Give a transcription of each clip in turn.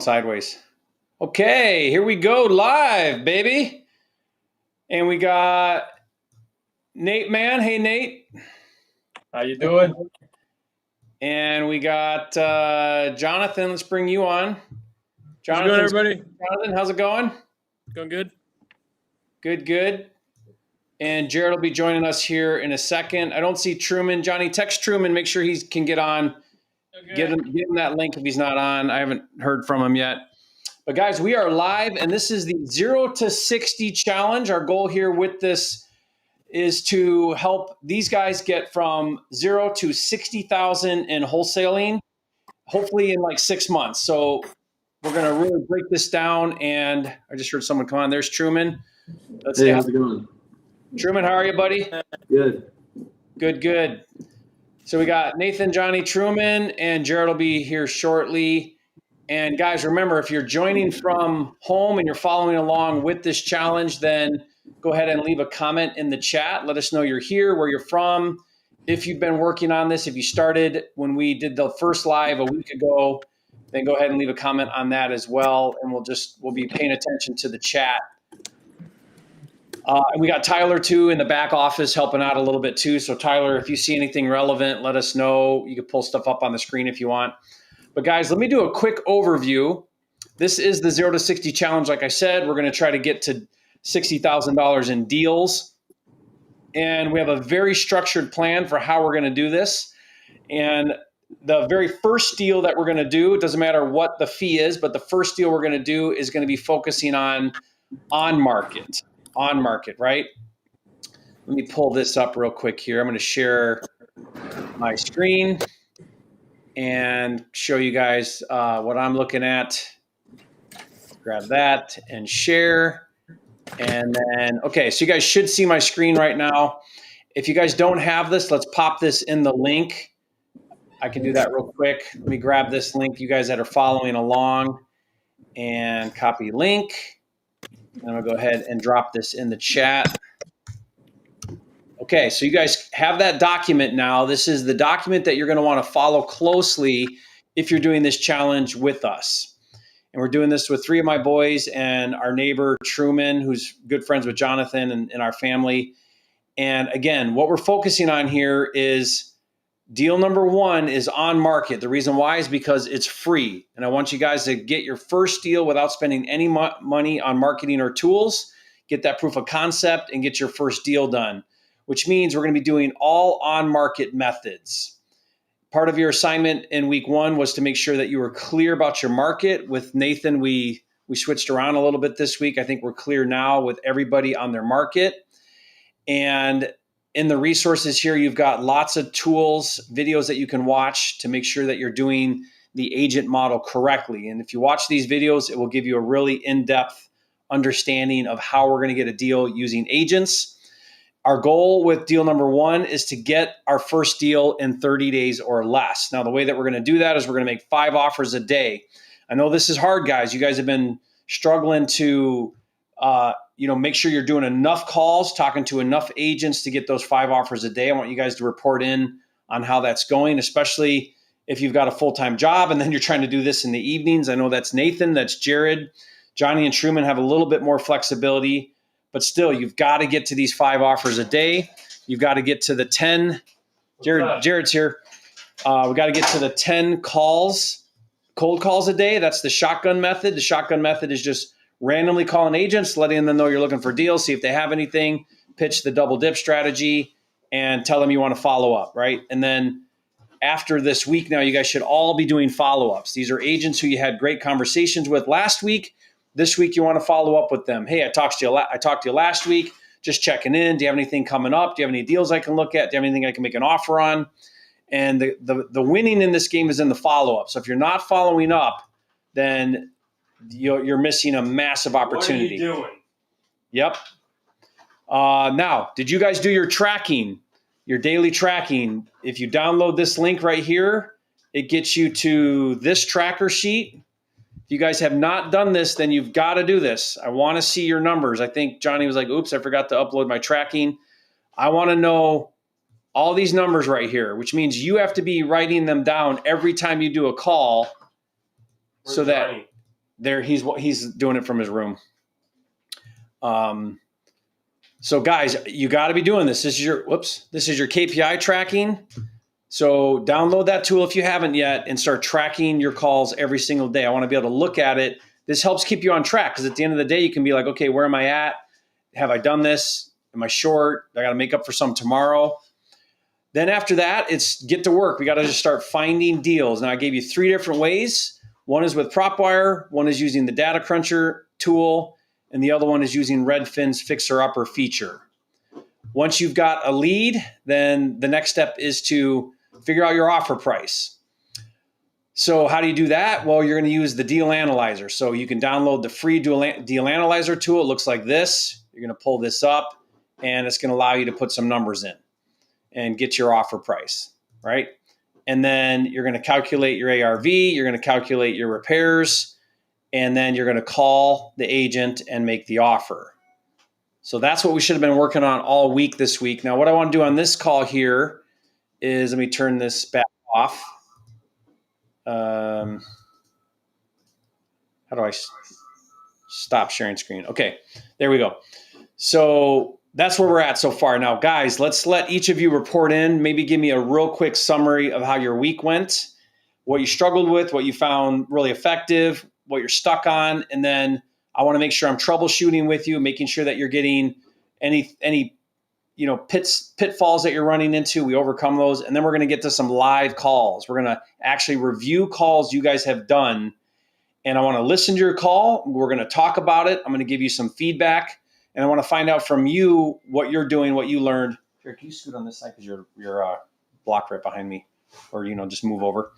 Sideways. Okay, here we go live, baby. And we got Nate Man. Hey, Nate. How you doing? And we got Jonathan. Let's bring you on. How's it going, everybody? Jonathan, how's it going? Going good. Good. And Jared will be joining us here in a second. I don't see Truman. Johnny, text Truman. Make sure he can get on. Okay. Give him that link if he's not on. I haven't heard from him yet. But guys, we are live, and this is the 0 to 60 challenge. Our goal here with this is to help these guys get from 0 to 60,000 in wholesaling, hopefully in like 6 months. So we're going to really break this down. And I just heard someone come on. There's Truman. Hey, how's it going? Truman, how are you, buddy? Good. Good. So we got Nathan, Johnny, Truman, and Jared will be here shortly. And guys, remember, if you're joining from home and you're following along with this challenge, then go ahead and leave a comment in the chat. Let us know you're here, where you're from. If you've been working on this, if you started when we did the first live a week ago, then go ahead and leave a comment on that as well. And we'll be paying attention to the chat. And we got Tyler too in the back office helping out a little bit too. So Tyler, if you see anything relevant, let us know. You can pull stuff up on the screen if you want. But guys, let me do a quick overview. This is the 0 to 60 challenge. Like I said, we're going to try to get to $60,000 in deals. And we have a very structured plan for how we're going to do this. And the very first deal that we're going to do, it doesn't matter what the fee is, but the first deal we're going to do is going to be focusing on market, right? Let me pull this up real quick here. I'm going to share my screen and show you guys what I'm looking at. Grab that and share. And then, okay, so you guys should see my screen right now. If you guys don't have this, let's pop this in the link. I can do that real quick. Let me grab this link, you guys that are following along, and copy link. I'm going to go ahead and drop this in the chat. Okay, so you guys have that document now. This is the document that you're going to want to follow closely if you're doing this challenge with us. And we're doing this with 3 of my boys and our neighbor, Truman, who's good friends with Jonathan and our family. And again, what we're focusing on here is deal number 1 is on market. The reason why is because it's free. And I want you guys to get your first deal without spending any money on marketing or tools, get that proof of concept, and get your first deal done, which means we're going to be doing all on-market methods. Part of your assignment in week 1 was to make sure that you were clear about your market. With Nathan, we switched around a little bit this week. I think we're clear now with everybody on their market. And in the resources here, you've got lots of tools, videos that you can watch to make sure that you're doing the agent model correctly. And if you watch these videos, it will give you a really in-depth understanding of how we're going to get a deal using agents. Our goal with deal number 1 is to get our first deal in 30 days or less. Now, the way that we're going to do that is we're going to make 5 offers a day. I know this is hard, guys. You guys have been struggling to make sure you're doing enough calls, talking to enough agents to get those 5 offers a day. I want you guys to report in on how that's going, especially if you've got a full-time job and then you're trying to do this in the evenings. I know that's Nathan, that's Jared. Johnny and Truman have a little bit more flexibility. But still, you've got to get to these 5 offers a day. You've got to get to the 10. Jared's here. We got to get to the 10 cold calls a day. That's the shotgun method. The shotgun method is just randomly calling agents, letting them know you're looking for deals, see if they have anything, pitch the double dip strategy, and tell them you want to follow up, right? And then after this week now, you guys should all be doing follow-ups. These are agents who you had great conversations with last week. This week, you want to follow up with them. Hey, I talked to you last week, just checking in. Do you have anything coming up? Do you have any deals I can look at? Do you have anything I can make an offer on? And the winning in this game is in the follow-up. So if you're not following up, then you're missing a massive opportunity. What are you doing? Yep. Now, did you guys do your tracking, your daily tracking? If you download this link right here, it gets you to this tracker sheet. If you guys have not done this, then you've got to do this. I want to see your numbers. I think Johnny was like, oops, I forgot to upload my tracking. I want to know all these numbers right here, which means you have to be writing them down every time you do a call. So that there he's doing it from his room. So guys, you got to be doing this. This is your KPI tracking. So download that tool if you haven't yet and start tracking your calls every single day. I want to be able to look at it. This helps keep you on track because at the end of the day, you can be like, okay, where am I at? Have I done this? Am I short? I got to make up for some tomorrow. Then after that, it's get to work. We got to just start finding deals. Now I gave you 3 different ways. One is with PropWire. One is using the Data Cruncher tool. And the other one is using Redfin's Fixer Upper feature. Once you've got a lead, then the next step is to figure out your offer price. So how do you do that? Well, you're going to use the Deal Analyzer. So you can download the free Deal Analyzer tool. It looks like this. You're going to pull this up, and it's going to allow you to put some numbers in and get your offer price, right? And then you're going to calculate your ARV. You're going to calculate your repairs. And then you're going to call the agent and make the offer. So that's what we should have been working on all week this week. Now, what I want to do on this call here is, let me turn this back off. How do I stop sharing screen? Okay, there we go. So that's where we're at so far. Now, guys, let's let each of you report in. Maybe give me a real quick summary of how your week went, what you struggled with, what you found really effective, what you're stuck on, and then I want to make sure I'm troubleshooting with you, making sure that you're getting any pitfalls that you're running into. We overcome those, and then we're going to get to some live calls. We're going to actually review calls you guys have done, and I want to listen to your call. We're going to talk about it. I'm going to give you some feedback, and I want to find out from you what you're doing, what you learned. Here, can you scoot on this side because you're blocked right behind me, or just move over.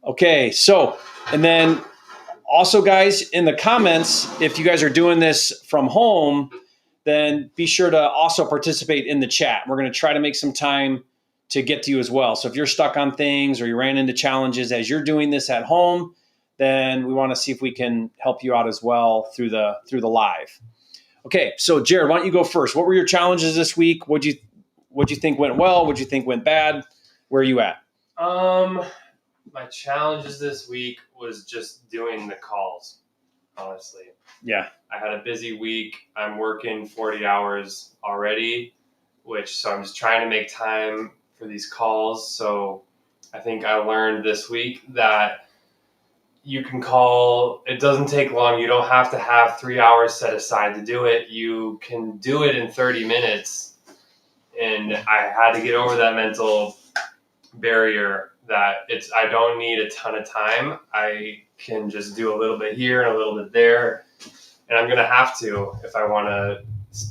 Okay, so and then. Also, guys, in the comments, if you guys are doing this from home, then be sure to also participate in the chat. We're going to try to make some time to get to you as well. So if you're stuck on things or you ran into challenges as you're doing this at home, then we want to see if we can help you out as well through the live. Okay, so Jared, why don't you go first? What were your challenges this week? What'd you think went well? What'd you think went bad? Where are you at? My challenges this week was just doing the calls, honestly. Yeah. I had a busy week. I'm working 40 hours already, so I'm just trying to make time for these calls. So I think I learned this week that you can call, it doesn't take long. You don't have to have 3 hours set aside to do it. You can do it in 30 minutes. And I had to get over that mental barrier that I don't need a ton of time. I can just do a little bit here and a little bit there. And I'm going to have to if I want to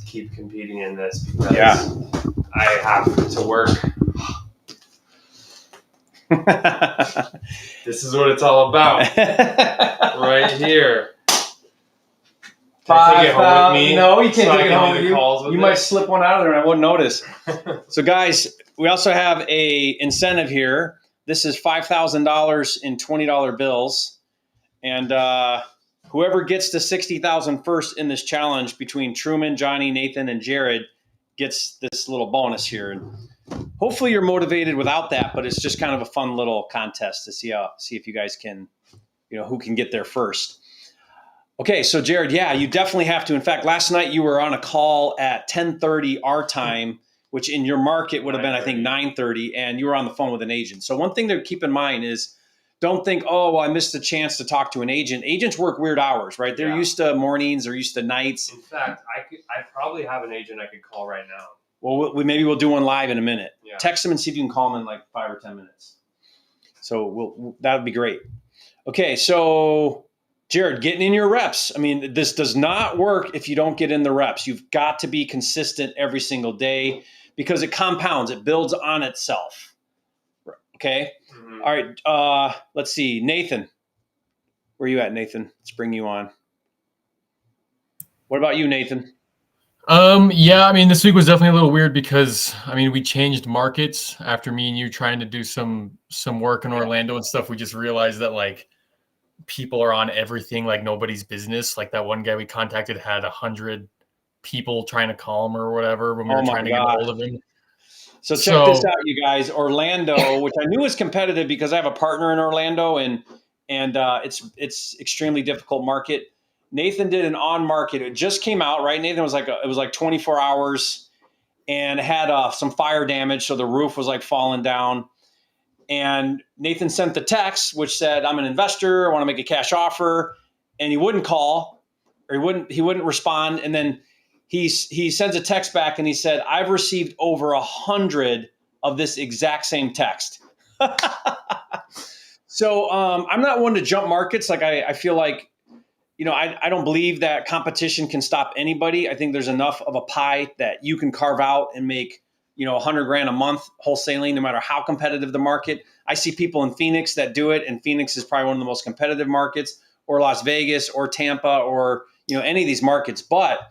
keep competing in this because I have to work. This is what it's all about. Right here. Can I take it home with me? No, you can't so take it home with you. You might slip one out of there and I wouldn't notice. So guys, we also have a incentive here. This is $5,000 in $20 bills. And whoever gets to 60,000 first in this challenge between Truman, Johnny, Nathan, and Jared gets this little bonus here. And hopefully you're motivated without that, but it's just kind of a fun little contest to see if you guys can, who can get there first. Okay, so Jared, you definitely have to. In fact, last night you were on a call at 10:30 our time, which in your market would have been, I think, 9:30, and you were on the phone with an agent. So one thing to keep in mind is don't think, oh, well, I missed the chance to talk to an agent. Agents work weird hours, right? They're used to mornings, they're used to nights. In fact, I probably have an agent I could call right now. Well, maybe we'll do one live in a minute. Yeah. Text them and see if you can call them in like 5 or 10 minutes. So that would be great. Okay, so Jared, getting in your reps. I mean, this does not work if you don't get in the reps. You've got to be consistent every single day because it compounds. It builds on itself. Okay? Mm-hmm. All right. Let's see. Nathan. Where are you at, Nathan? Let's bring you on. What about you, Nathan? This week was definitely a little weird because, we changed markets after me and you trying to do some work in Orlando and stuff. We just realized that, people are on everything like nobody's business. Like that one guy we contacted had 100 people trying to call him or whatever when we were trying to get a hold of him. So check this out, you guys. Orlando, which I knew was competitive because I have a partner in Orlando, and and it's extremely difficult market. Nathan did an on market. It just came out, right? Nathan was it was like 24 hours, and it had some fire damage, so the roof was like falling down. And Nathan sent the text, which said, "I'm an investor. I want to make a cash offer," and he wouldn't call, or he wouldn't respond. And then he sends a text back, and he said, "I've received over 100 of this exact same text." So I'm not one to jump markets. Like I feel like, I don't believe that competition can stop anybody. I think there's enough of a pie that you can carve out and make, $100,000 a month wholesaling, no matter how competitive the market. I see people in Phoenix that do it, and Phoenix is probably one of the most competitive markets, or Las Vegas, or Tampa, or any of these markets. But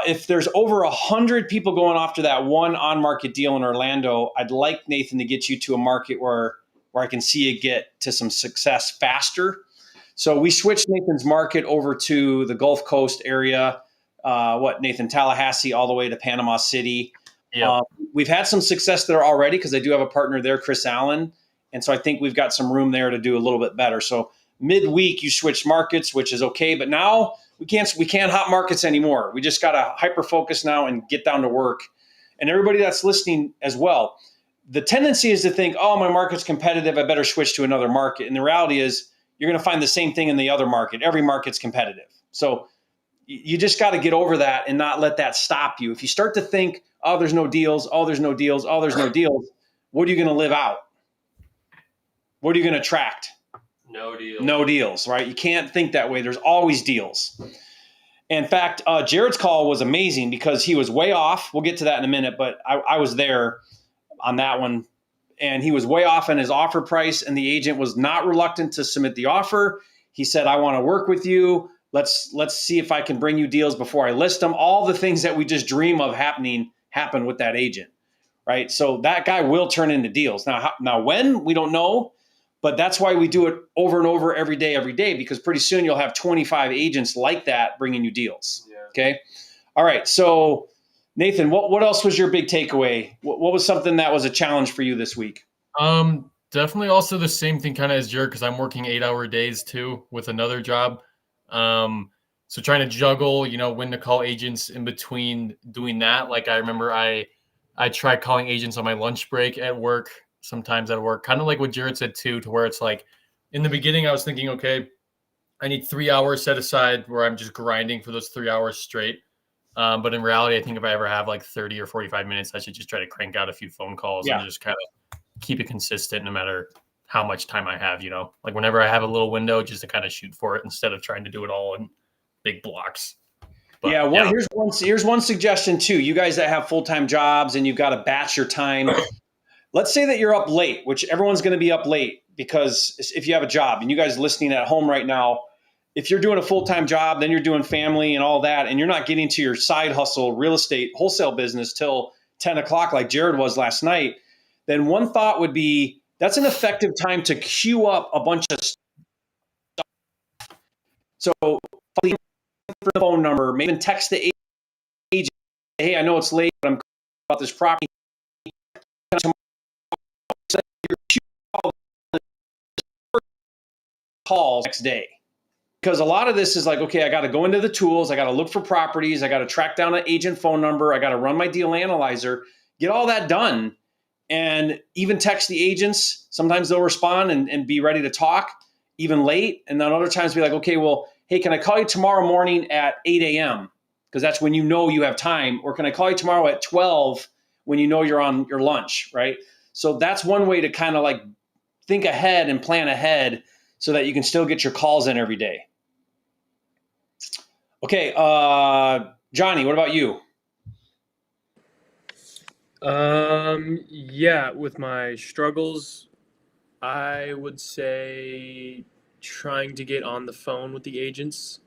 if there's over 100 people going after that one on-market deal in Orlando, I'd like Nathan to get you to a market where I can see you get to some success faster. So we switched Nathan's market over to the Gulf Coast area. Nathan, Tallahassee, all the way to Panama City. Yeah. We've had some success there already because I do have a partner there, Chris Allen. And so I think we've got some room there to do a little bit better. So midweek you switched markets, which is okay. But now we can't hot markets anymore. We just got to hyper focus now and get down to work. And everybody that's listening as well, the tendency is to think, oh, my market's competitive, I better switch to another market. And the reality is you're going to find the same thing in the other market. Every market's competitive. So you just got to get over that and not let that stop you. If you start to think, oh, there's no deals, oh, there's no deals, oh, there's no deals, what are you going to live out? What are you going to attract? No deals. No deals, right? You can't think that way. There's always deals. In fact, Jared's call was amazing because he was way off. We'll get to that in a minute, but I was there on that one. And he was way off in his offer price, and the agent was not reluctant to submit the offer. He said, I want to work with you. Let's see if I can bring you deals before I list them. All the things that we just dream of happen with that agent, right? So that guy will turn into deals. Now when, we don't know, but that's why we do it over and over every day, because pretty soon you'll have 25 agents like that bringing you deals. Yeah. Okay. All right. So Nathan, what else was your big takeaway? What was something that was a challenge for you this week? Definitely also the same thing kind of as Jared, because I'm working 8-hour days too with another job. So trying to juggle, when to call agents in between doing that. Like I remember I tried calling agents on my lunch break at work, sometimes at work, kind of like what Jared said too, to where it's like in the beginning I was thinking, okay, I need 3 hours set aside where I'm just grinding for those 3 hours straight. But in reality, I think if I ever have like 30 or 45 minutes, I should just try to crank out a few phone calls and just kind of keep it consistent no matter how much time I have, like whenever I have a little window, just to kind of shoot for it instead of trying to do it all in big blocks. But, here's one suggestion too. You guys that have full-time jobs and you've got to batch your time. Let's say that you're up late, which everyone's going to be up late because if you have a job, and you guys listening at home right now, if you're doing a full-time job, then you're doing family and all that, and you're not getting to your side hustle, real estate, wholesale business till 10 o'clock like Jared was last night, then one thought would be that's an effective time to queue up a bunch of stuff. So for the phone number, maybe even text the agent, hey, I know it's late, but I'm about this property. Calls next day. Because a lot of this is like, okay, I got to go into the tools. I got to look for properties. I got to track down an agent phone number. I got to run my deal analyzer, get all that done, and even text the agents. Sometimes they'll respond and be ready to talk even late. And then other times be like, okay, well, hey, can I call you tomorrow morning at 8 a.m.? Because that's when you have time. Or can I call you tomorrow at 12 when you're on your lunch, right? So that's one way to kind of like think ahead and plan ahead so that you can still get your calls in every day. Okay, Johnny, what about you? Yeah, with my struggles, I would say trying to get on the phone with the agents.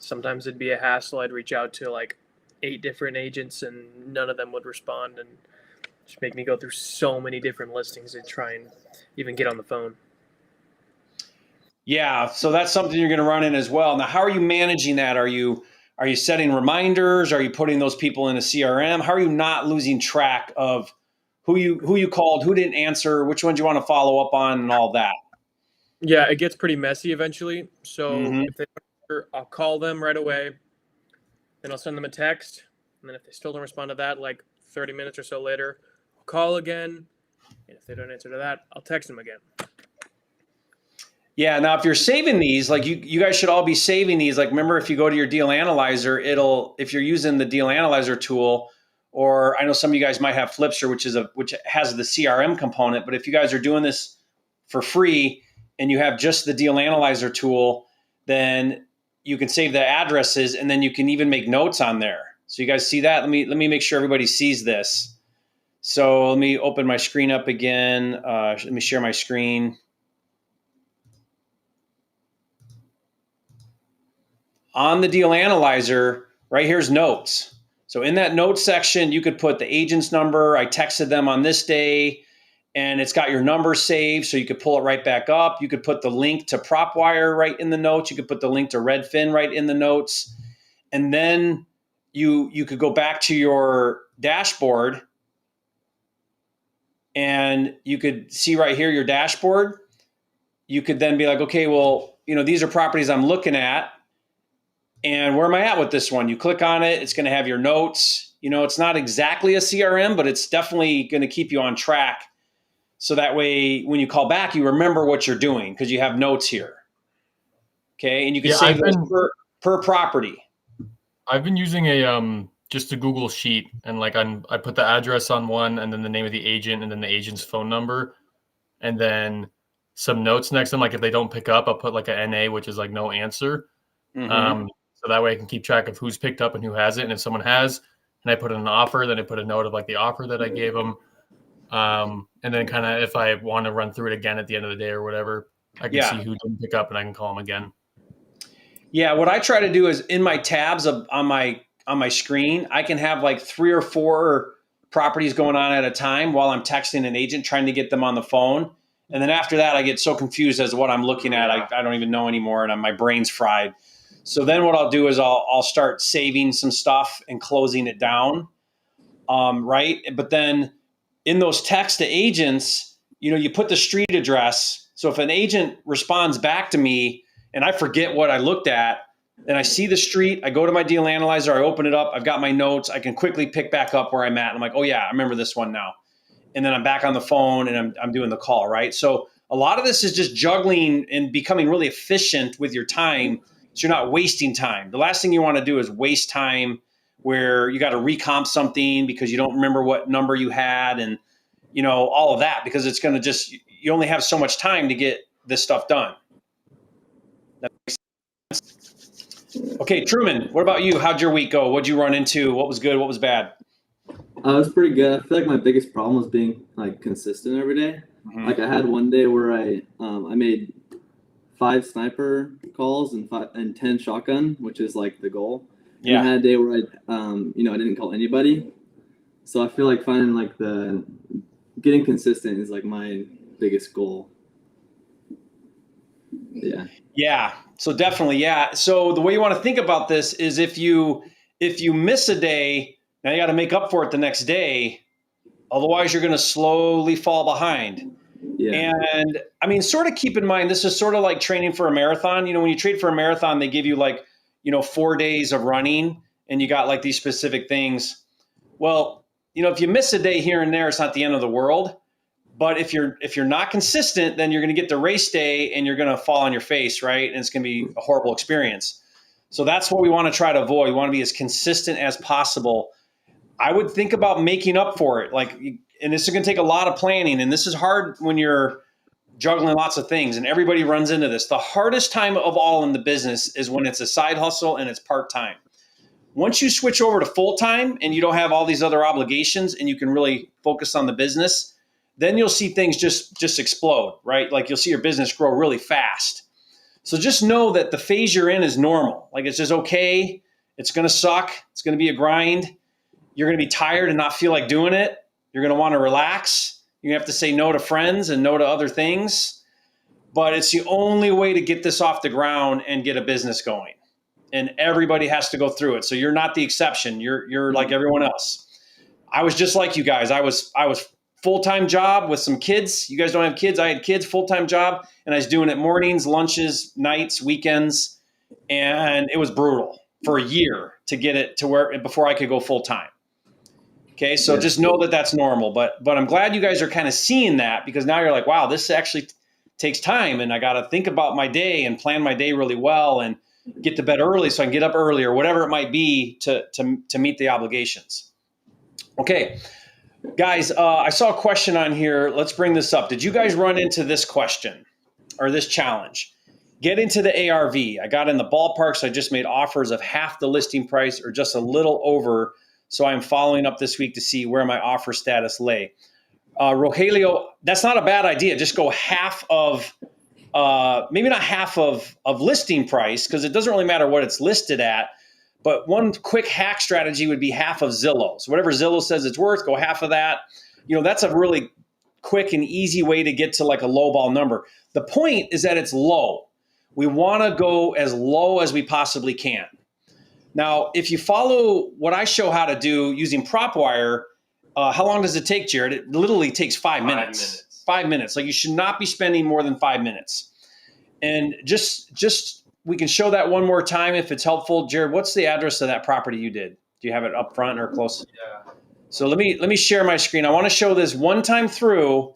Sometimes it'd be a hassle. I'd reach out to like 8 different agents and none of them would respond, and just make me go through so many different listings to try and even get on the phone. Yeah, so that's something you're going to run in as well. Now, how are you managing that? Are you setting reminders? Are you putting those people in a CRM? How are you not losing track of who you called, who didn't answer, which ones you want to follow up on, and all that? Yeah, it gets pretty messy eventually. So Mhm. if they don't answer, I'll call them right away. Then I'll send them a text. And then if they still don't respond to that, like 30 minutes or so later, I'll call again. And if they don't answer to that, I'll text them again. Yeah. Now, if you're saving these, like you guys should all be saving these. Like, remember, if you go to your deal analyzer, if you're using the deal analyzer tool, or I know some of you guys might have Flipster, which has the CRM component. But if you guys are doing this for free and you have just the deal analyzer tool, then you can save the addresses and then you can even make notes on there. So you guys see that? Let me make sure everybody sees this. So let me open my screen up again. Let me share my screen. On the deal analyzer, right here's notes. So in that notes section, you could put the agent's number. I texted them on this day, and it's got your number saved, so you could pull it right back up. You could put the link to PropWire right in the notes. You could put the link to Redfin right in the notes. And then you could go back to your dashboard, and you could see right here your dashboard. You could then be like, okay, well, these are properties I'm looking at. And where am I at with this one? You click on it, it's going to have your notes. It's not exactly a CRM, but it's definitely going to keep you on track. So that way, when you call back, you remember what you're doing because you have notes here. Okay. And you can save those per property. I've been using just a Google sheet, and like I put the address on one, and then the name of the agent, and then the agent's phone number, and then some notes next to them. Like if they don't pick up, I'll put like a NA, which is like no answer. Mm-hmm. So that way I can keep track of who's picked up and who hasn't. And if someone has, and I put in an offer, then I put a note of like the offer that I gave them. And then kind of if I want to run through it again at the end of the day or whatever, I can see who didn't pick up and I can call them again. Yeah, what I try to do is in my tabs on my screen, I can have like 3 or 4 properties going on at a time while I'm texting an agent trying to get them on the phone. And then after that, I get so confused as to what I'm looking at. I don't even know anymore, and my brain's fried. So then what I'll do is I'll start saving some stuff and closing it down, right? But then in those texts to agents, you put the street address. So if an agent responds back to me and I forget what I looked at, and I see the street, I go to my deal analyzer, I open it up, I've got my notes, I can quickly pick back up where I'm at. And I'm like, oh yeah, I remember this one now. And then I'm back on the phone and I'm doing the call, right? So a lot of this is just juggling and becoming really efficient with your time, so you're not wasting time. The last thing you want to do is waste time where you got to recomp something because you don't remember what number you had and all of that, because it's going to you only have so much time to get this stuff done. That makes sense? Okay, Truman, what about you? How'd your week go? What'd you run into? What was good? What was bad? It was pretty good. I feel like my biggest problem was being like consistent every day. Mm-hmm. Like I had one day where I made 5 sniper calls and 10 shotgun, which is like the goal. Yeah. And I had a day where I didn't call anybody. So I feel like finding like getting consistent is like my biggest goal. Yeah. Yeah. So definitely. Yeah. So the way you want to think about this is if you miss a day, now you got to make up for it the next day. Otherwise, you're going to slowly fall behind. Yeah. And I mean, sort of keep in mind, this is sort of like training for a marathon. When you train for a marathon, they give you like, 4 days of running and you got like these specific things. Well, if you miss a day here and there, it's not the end of the world. But if you're not consistent, then you're going to get the race day and you're going to fall on your face, right? And it's going to be a horrible experience. So that's what we want to try to avoid. We want to be as consistent as possible. I would think about making up for it. And this is going to take a lot of planning. And this is hard when you're juggling lots of things. And everybody runs into this. The hardest time of all in the business is when it's a side hustle and it's part-time. Once you switch over to full-time and you don't have all these other obligations and you can really focus on the business, then you'll see things just explode, right? Like you'll see your business grow really fast. So just know that the phase you're in is normal. Like it's just okay. It's going to suck. It's going to be a grind. You're going to be tired and not feel like doing it. You're going to want to relax. You have to say no to friends and no to other things. But it's the only way to get this off the ground and get a business going. And everybody has to go through it. So you're not the exception. You're like everyone else. I was just like you guys. I was full-time job with some kids. You guys don't have kids. I had kids, full-time job, and I was doing it mornings, lunches, nights, weekends, and it was brutal for a year to get it to where before I could go full-time. Okay, so just know that that's normal. But I'm glad you guys are kind of seeing that, because now you're like, wow, this actually takes time, and I got to think about my day and plan my day really well and get to bed early so I can get up early or whatever it might be to meet the obligations. Okay, guys, I saw a question on here. Let's bring this up. Did you guys run into this question or this challenge? Get into the ARV. I got in the ballpark, so I just made offers of half the listing price or just a little over. So I'm following up this week to see where my offer status lay. Rogelio, that's not a bad idea. Just go half of, maybe not half of listing price, because it doesn't really matter what it's listed at. But one quick hack strategy would be half of Zillow. So whatever Zillow says it's worth, go half of that. That's a really quick and easy way to get to like a low ball number. The point is that it's low. We want to go as low as we possibly can. Now, if you follow what I show how to do using PropWire, how long does it take, Jared? It literally takes 5 minutes. 5 minutes. Like, you should not be spending more than 5 minutes. And just we can show that one more time if it's helpful. Jared, what's the address of that property you did? Do you have it up front or close? Yeah. So let me share my screen. I want to show this one time through,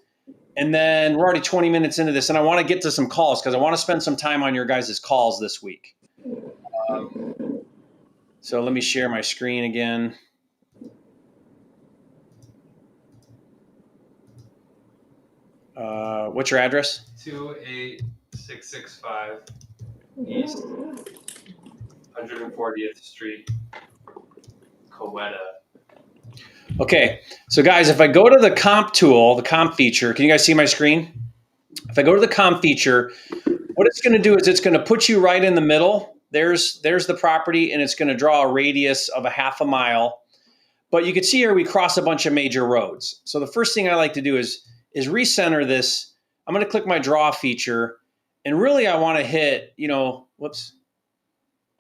and then we're already 20 minutes into this, and I want to get to some calls because I want to spend some time on your guys' calls this week. So let me share my screen again. What's your address? 28665 East 140th Street, Coweta. Okay, so guys, if I go to the comp tool, the comp feature, can you guys see my screen? If I go to the comp feature, what it's going to do is it's going to put you right in the middle. There's the property, and it's going to draw a radius of a half a mile. But you can see here we cross a bunch of major roads. So the first thing I like to do is recenter this. I'm going to click my draw feature, and really I want to hit, I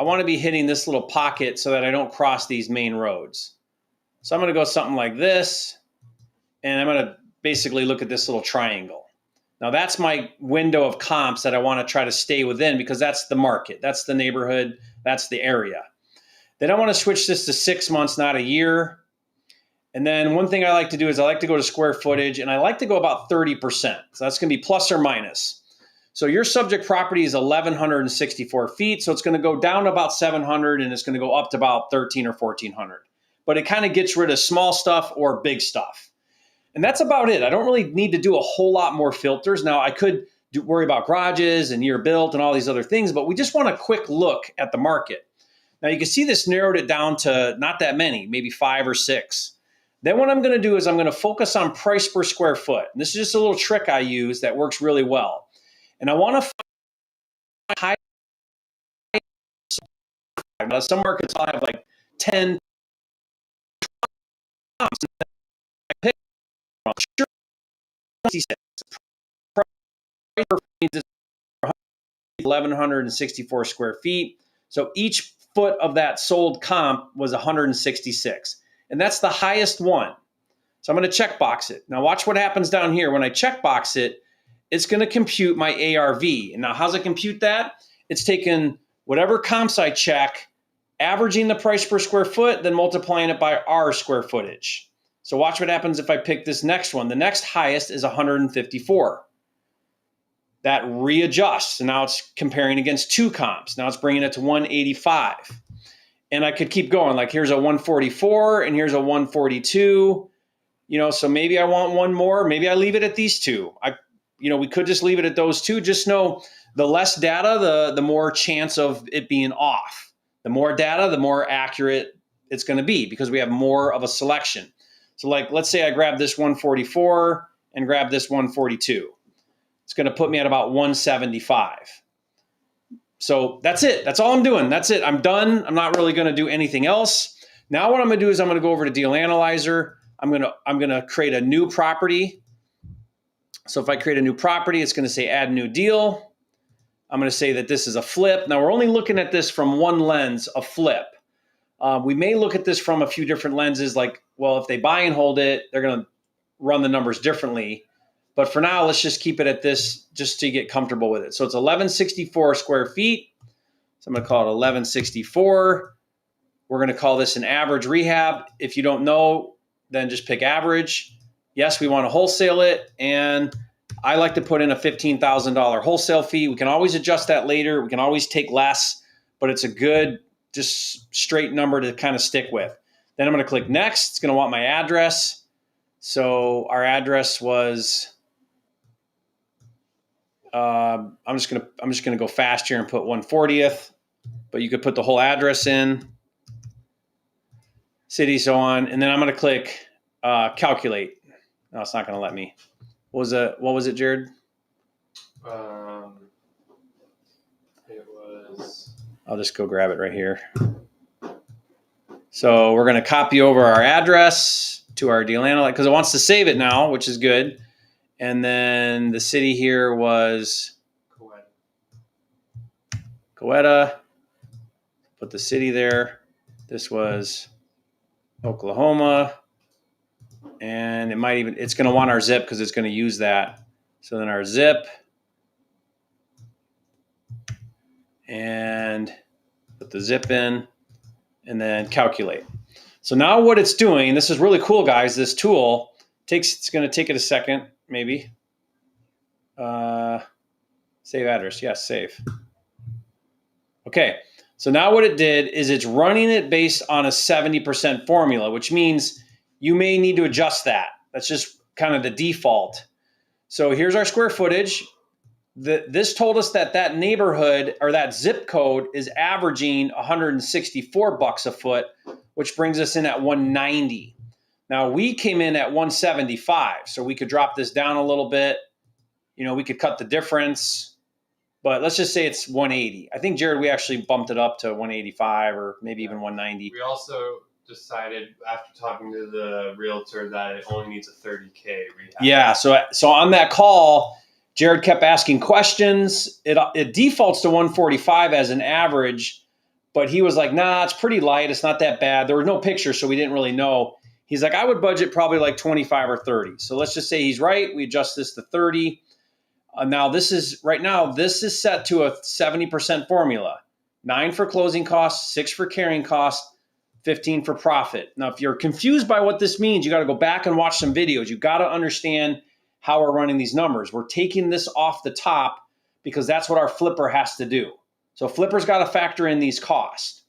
want to be hitting this little pocket so that I don't cross these main roads. So I'm going to go something like this, and I'm going to basically look at this little triangle. Now that's my window of comps that I want to try to stay within, because that's the market, that's the neighborhood, that's the area. Then I want to switch this to 6 months, not a year. And then one thing I like to do is I like to go to square footage, and I like to go about 30%. So that's going to be plus or minus. So your subject property is 1,164 feet. So it's going to go down to about 700, and it's going to go up to about 1,300 or 1,400. But it kind of gets rid of small stuff or big stuff. And that's about it. I don't really need to do a whole lot more filters. Now, I could worry about garages and year built and all these other things, but we just want a quick look at the market. Now, you can see this narrowed it down to not that many, maybe 5 or 6. Then what I'm going to do is I'm going to focus on price per square foot. And this is just a little trick I use that works really well. And I want to find high. Now, some markets will have like 10 comps. I pick 1,164 square feet. So each foot of that sold comp was 166. And that's the highest one. So I'm going to checkbox it. Now watch what happens down here. When I checkbox it, it's going to compute my ARV. And now how's it compute that? It's taking whatever comps I check, averaging the price per square foot, then multiplying it by our square footage. So watch what happens if I pick this next one. The next highest is 154. That readjusts. And now it's comparing against 2 comps. Now it's bringing it to 185. And I could keep going. Like here's a 144 and here's a 142. So maybe I want one more. Maybe I leave it at these 2. We could just leave it at those 2. Just know the less data, the more chance of it being off. The more data, the more accurate it's going to be, because we have more of a selection. So like, let's say I grab this 144 and grab this 142. It's going to put me at about 175. So that's it. That's all I'm doing. That's it. I'm done. I'm not really going to do anything else. Now what I'm going to do is I'm going to go over to Deal Analyzer. I'm going to create a new property. So if I create a new property, it's going to say add new deal. I'm going to say that this is a flip. Now we're only looking at this from one lens, a flip. We may look at this from a few different lenses, like, well, if they buy and hold it, they're going to run the numbers differently. But for now, let's just keep it at this just to get comfortable with it. So it's 1164 square feet. So I'm going to call it 1164. We're going to call this an average rehab. If you don't know, then just pick average. Yes, we want to wholesale it. And I like to put in a $15,000 wholesale fee. We can always adjust that later. We can always take less, but it's a good, just straight number to kind of stick with. Then I'm going to click next. It's going to want my address. So our address was, I'm just going to go fast here and put 140th, but you could put the whole address in, city, so on. And then I'm going to click calculate. No, it's not going to let me. What was it, Jared? It was. I'll just go grab it right here. So we're going to copy over our address to our deal analyzer because it wants to save it now, which is good. And then the city here was Coweta. Put the city there. This was Oklahoma. And it's going to want our zip because it's going to use that. So then our zip. And put the zip in. And then calculate. So now what it's doing, this is really cool, guys. This tool it's going to take it a second, maybe. Save address. Yes, save. Okay. So now what it did is it's running it based on a 70% formula, which means you may need to adjust that. That's just kind of the default. So here's our square footage. This told us that neighborhood or that zip code is averaging $164 a foot, which brings us in at 190. Now we came in at 175, so we could drop this down a little bit. We could cut the difference, but let's just say it's 180. I think, Jared, we actually bumped it up to 185 or maybe even 190. We also decided after talking to the realtor that it only needs a 30K rehab. Yeah, so on that call, Jared kept asking questions. It defaults to 145 as an average, but he was like, nah, it's pretty light. It's not that bad. There were no pictures, so we didn't really know. He's like, I would budget probably like 25 or 30. So let's just say he's right. We adjust this to 30. Now this is set to a 70% formula. 9 for closing costs, 6 for carrying costs, 15 for profit. Now, if you're confused by what this means, you got to go back and watch some videos. You got to understand how we're running these numbers. We're taking this off the top because that's what our flipper has to do. So flipper's got to factor in these costs.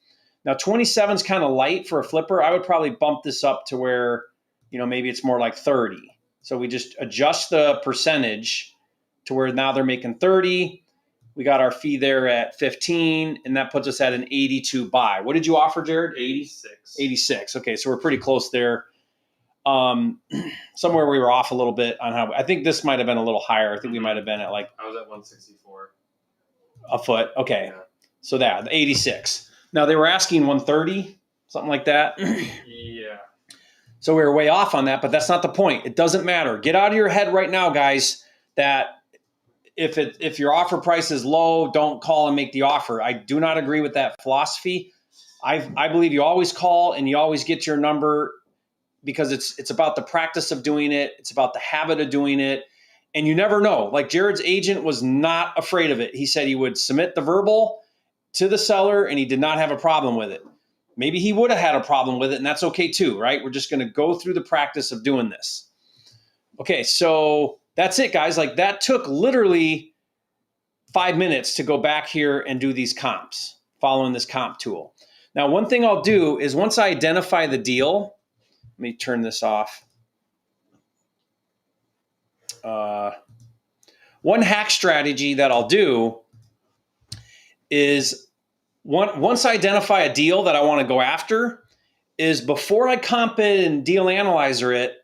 Now 27 is kind of light for a flipper. I would probably bump this up to where, maybe it's more like 30. So we just adjust the percentage to where now they're making 30. We got our fee there at 15, and that puts us at an 82 buy. What did you offer, Jared? 86. 86. Okay, so we're pretty close there. Somewhere we were off a little bit on how. I think this might have been a little higher. I think we might have been at like. I was at 164. A foot. Okay, Yeah. So the 86. Now they were asking 130, something like that. Yeah. So we were way off on that, but that's not the point. It doesn't matter. Get out of your head right now, guys, that if your offer price is low, don't call and make the offer. I do not agree with that philosophy. I believe you always call and you always get your number because it's about the practice of doing it. It's about the habit of doing it. And you never know. Like Jared's agent was not afraid of it. He said he would submit the verbal to the seller and he did not have a problem with it. Maybe he would have had a problem with it, and that's okay too, right? We're just going to go through the practice of doing this. Okay, so that's it, guys. Like that took literally 5 minutes to go back here and do these comps, following this comp tool. Now, one thing I'll do is once I identify the deal, let me turn this off. One hack strategy that I'll do is once I identify a deal that I want to go after is before I comp it and deal analyzer it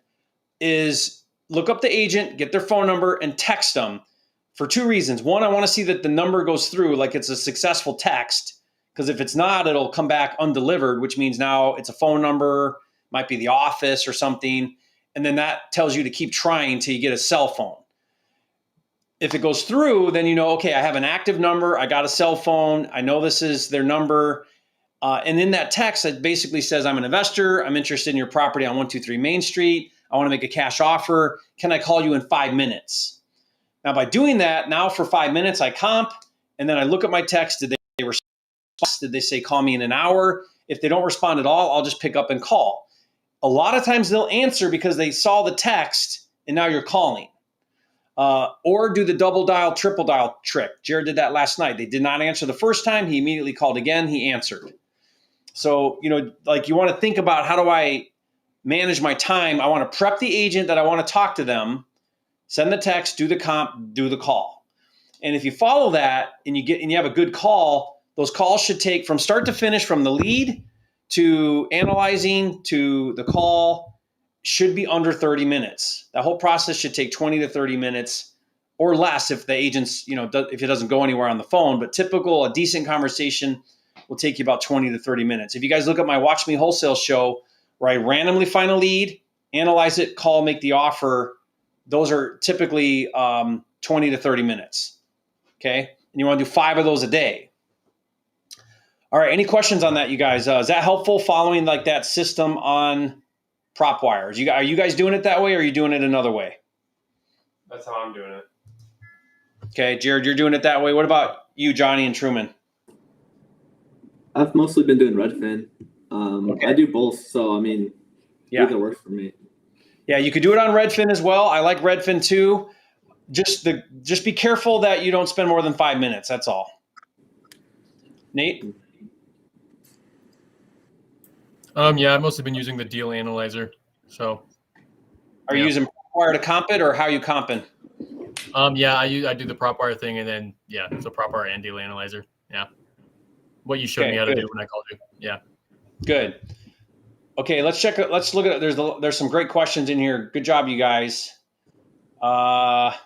is look up the agent, get their phone number and text them for 2 reasons. One, I want to see that the number goes through like it's a successful text because if it's not, it'll come back undelivered, which means now it's a phone number, might be the office or something. And then that tells you to keep trying till you get a cell phone. If it goes through, then you know, okay, I have an active number. I got a cell phone. I know this is their number. And in that text, it basically says, I'm an investor. I'm interested in your property on 123 Main Street. I want to make a cash offer. Can I call you in 5 minutes? Now, by doing that, now for 5 minutes, I comp, and then I look at my text. Did they respond? Did they say call me in an hour? If they don't respond at all, I'll just pick up and call. A lot of times they'll answer because they saw the text and now you're calling. Or do the double dial, triple dial trick. Jared did that last night. They did not answer the first time. He immediately called again. He answered. So, like you want to think about, how do I manage my time? I want to prep the agent that I want to talk to them, send the text, do the comp, do the call. And if you follow that and you have a good call, those calls should take from start to finish, from the lead to analyzing to the call, should be under 30 minutes. That whole process should take 20 to 30 minutes or less if the agent's, if it doesn't go anywhere on the phone. But a decent conversation will take you about 20 to 30 minutes. If you guys look at my Watch Me Wholesale show, where I randomly find a lead, analyze it, call, make the offer, those are typically 20 to 30 minutes. Okay. And you want to do 5 of those a day. All right. Any questions on that, you guys? Is that helpful, following like that system on prop wires? Are you guys doing it that way, or are you doing it another way? That's how I'm doing it. Okay. Jared, you're doing it that way. What about you, Johnny and Truman? I've mostly been doing Redfin. Okay. I do both, so Yeah. either works for me. Yeah, you could do it on Redfin as well. I like Redfin too. Just be careful that you don't spend more than 5 minutes. That's all. Nate? Yeah, I've mostly been using the deal analyzer. So Are you using PropWire to comp it, or how are you comping? Yeah, I do the PropWire thing, and then so PropWire and deal analyzer. Yeah. What you showed me how to do when I called you. Yeah. Good. Okay, let's check. Let's look at it. There's some great questions in here. Good job, you guys. Let's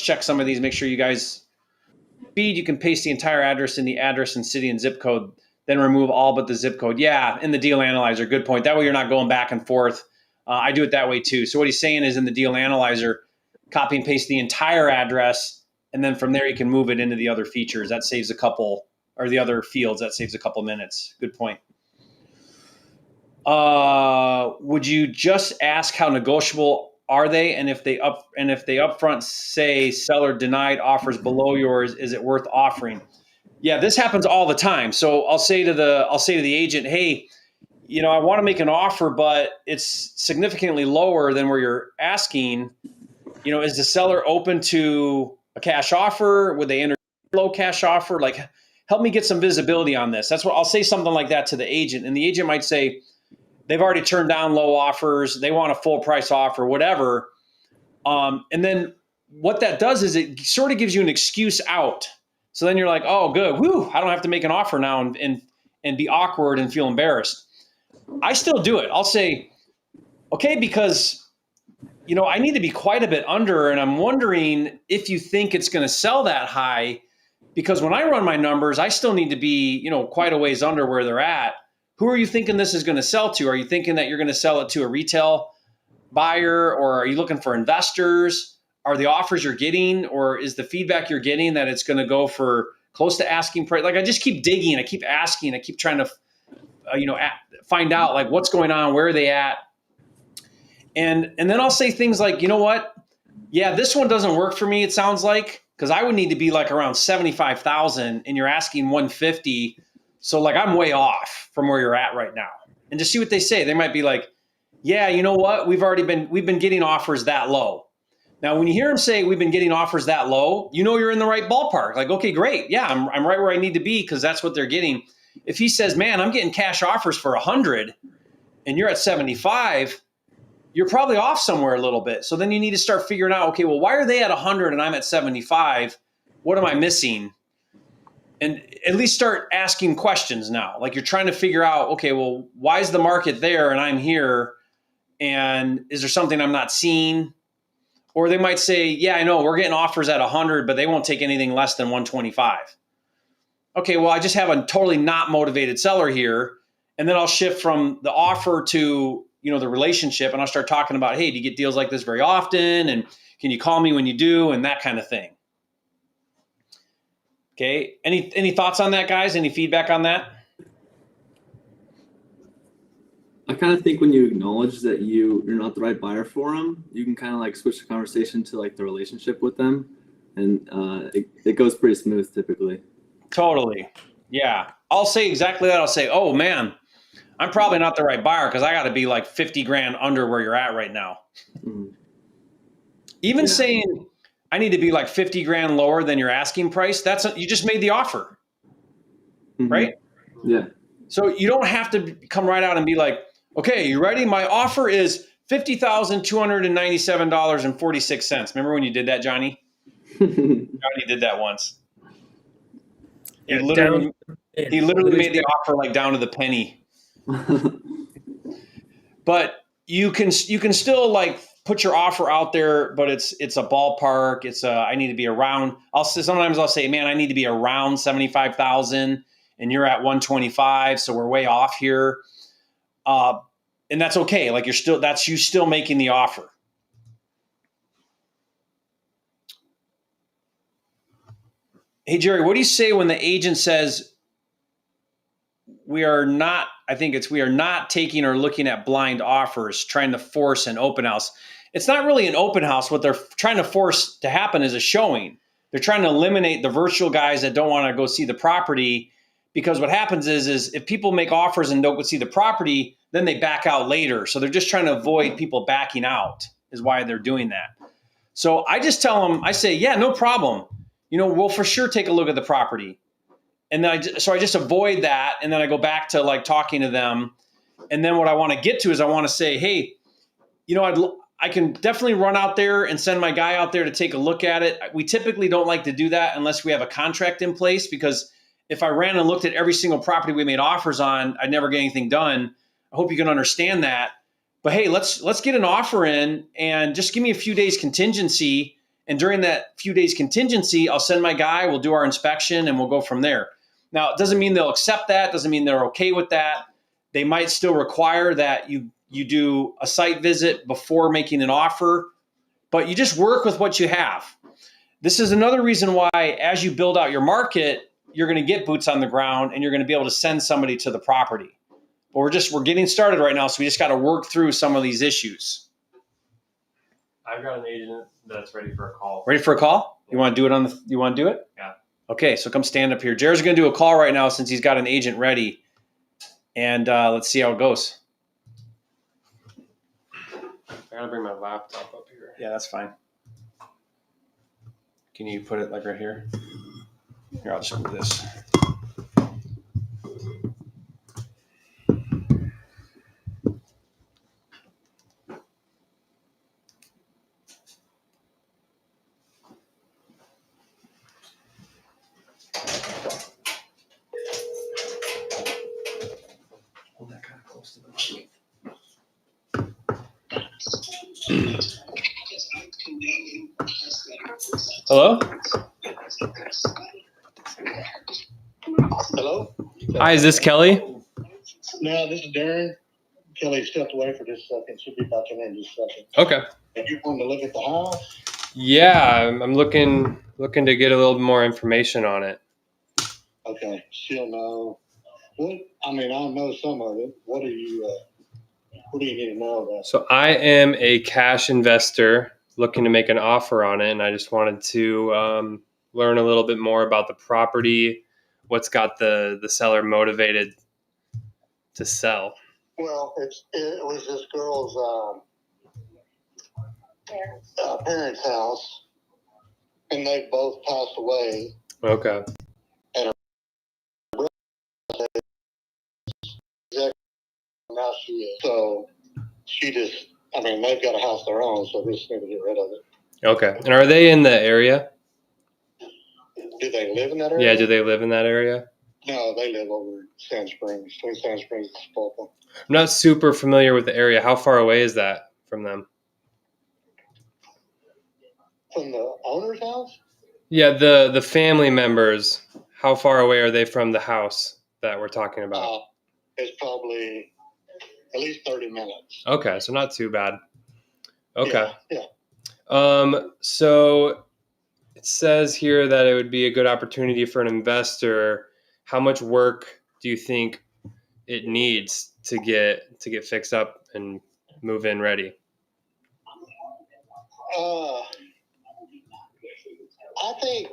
check some of these. Make sure you guys feed. You can paste the entire address in the address and city and zip code, then remove all but the zip code. Yeah, in the deal analyzer. Good point. That way you're not going back and forth. I do it that way too. So what he's saying is, in the deal analyzer, copy and paste the entire address, and then from there you can move it into the other features. That saves a couple, or the other fields. That saves a couple minutes. Good point. Would you just ask how negotiable are they, and if they upfront say seller denied offers below yours, is it worth offering? Yeah, this happens all the time. So I'll say to the agent, hey, I want to make an offer, but it's significantly lower than where you're asking. Is the seller open to a cash offer? Would they enter low cash offer? Like, help me get some visibility on this. That's what I'll say, something like that to the agent, and the agent might say, they've already turned down low offers. They want a full price offer, whatever. And then what that does is it sort of gives you an excuse out. So then you're like, oh, good. Whew, I don't have to make an offer now and be awkward and feel embarrassed. I still do it. I'll say, okay, because, I need to be quite a bit under, and I'm wondering if you think it's going to sell that high, because when I run my numbers, I still need to be, quite a ways under where they're at. Who are you thinking this is going to sell to? Are you thinking that you're going to sell it to a retail buyer, or are you looking for investors? Are the offers you're getting, or is the feedback you're getting that it's going to go for close to asking price? Like, I just keep digging. I keep asking. I keep trying to, find out like what's going on, where are they at? And then I'll say things like, you know what? Yeah, this one doesn't work for me, it sounds like, because I would need to be like around 75,000 and you're asking 150. So like I'm way off from where you're at right now. And just see what they say. They might be like, yeah, you know what? We've been getting offers that low. Now, when you hear them say we've been getting offers that low, you're in the right ballpark. Like, okay, great. Yeah, I'm right where I need to be, because that's what they're getting. If he says, man, I'm getting cash offers for 100 and you're at 75, you're probably off somewhere a little bit. So then you need to start figuring out, okay, well, why are they at 100 and I'm at 75? What am I missing? And at least start asking questions now. Like, you're trying to figure out, okay, well, why is the market there and I'm here? And is there something I'm not seeing? Or they might say, yeah, I know we're getting offers at 100, but they won't take anything less than 125. Okay, well, I just have a totally not motivated seller here. And then I'll shift from the offer to, the relationship, and I'll start talking about, hey, do you get deals like this very often? And can you call me when you do? And that kind of thing. Okay. Any thoughts on that, guys? Any feedback on that? I kind of think when you acknowledge that you're not the right buyer for them, you can kind of like switch the conversation to like the relationship with them, and it goes pretty smooth typically. Totally. Yeah. I'll say exactly that. I'll say, oh man, I'm probably not the right buyer because I got to be like 50 grand under where you're at right now. Mhm. Even Yeah. saying I need to be like 50 grand lower than your asking price, you just made the offer, Mhm. right? Yeah. So you don't have to come right out and be like, okay, you ready? My offer is $50,297.46. Remember when you did that, Johnny? Johnny did that once. He Yeah, literally Literally made the offer like down to the penny. But you can still like put your offer out there, but it's a ballpark. I need to be around. Sometimes I'll say, man, I need to be around 75,000, and you're at 125, so we're way off here. And that's okay. Like that's you still making the offer. Hey Jerry, what do you say when the agent says we are not taking or looking at blind offers, trying to force an open house? It's not really an open house. What they're trying to force to happen is a showing. They're trying to eliminate the virtual guys that don't want to go see the property, because what happens is if people make offers and don't go see the property, then they back out later. So they're just trying to avoid people backing out is why they're doing that. So I just tell them, I say, yeah, no problem. We'll for sure take a look at the property. And then I just avoid that. And then I go back to like talking to them. And then what I want to get to is I want to say, hey, I can definitely run out there and send my guy out there to take a look at it. We typically don't like to do that unless we have a contract in place, because if I ran and looked at every single property we made offers on, I'd never get anything done. I hope you can understand that. But hey, let's get an offer in and just give me a few days contingency. And during that few days contingency, I'll send my guy, we'll do our inspection, and we'll go from there. Now, it doesn't mean they'll accept that. Doesn't mean they're okay with that. They might still require that you do a site visit before making an offer, but you just work with what you have. This is another reason why, as you build out your market, you're going to get boots on the ground and you're going to be able to send somebody to the property. But we're getting started right now, so we just got to work through some of these issues. I've got an agent that's ready for a call. Ready for a call? You want to do it you want to do it? Yeah. Okay, so come stand up here. Jared's going to do a call right now since he's got an agent ready. And let's see how it goes. I gotta bring my laptop up here. Yeah, that's fine. Can you put it like right here? Here, I'll just move this. Hold that kind of close to the mic. Hello? Hello? Hi, is this Kelly? No, this is Darren. Kelly stepped away for just a second. She'll be about to in just a second. Okay. If you want to look at the house, Yeah, I'm looking to get a little more information on it. okay, she'll know. I know some of it. What do you need to know about? So I am a cash investor looking to make an offer on it, and I just wanted to learn a little bit more about the property. What's got the seller motivated to sell? Well, it was this girl's parents' house, and they both passed away. Okay. Now she is. So she just, they've got a house of their own, so they just need to get rid of it. Okay. And are they in the area? Do they live in that area? Yeah, do they live in that area? No, they live over in Sand Springs, between Sand Springs and Spokane. I'm not super familiar with the area. How far away is that from them? From the owner's house? Yeah, the family members. How far away are they from the house that we're talking about? It's probably at least 30 minutes. Okay, so not too bad. Okay. Yeah. So it says here that it would be a good opportunity for an investor. How much work do you think it needs to get fixed up and move in ready? I think,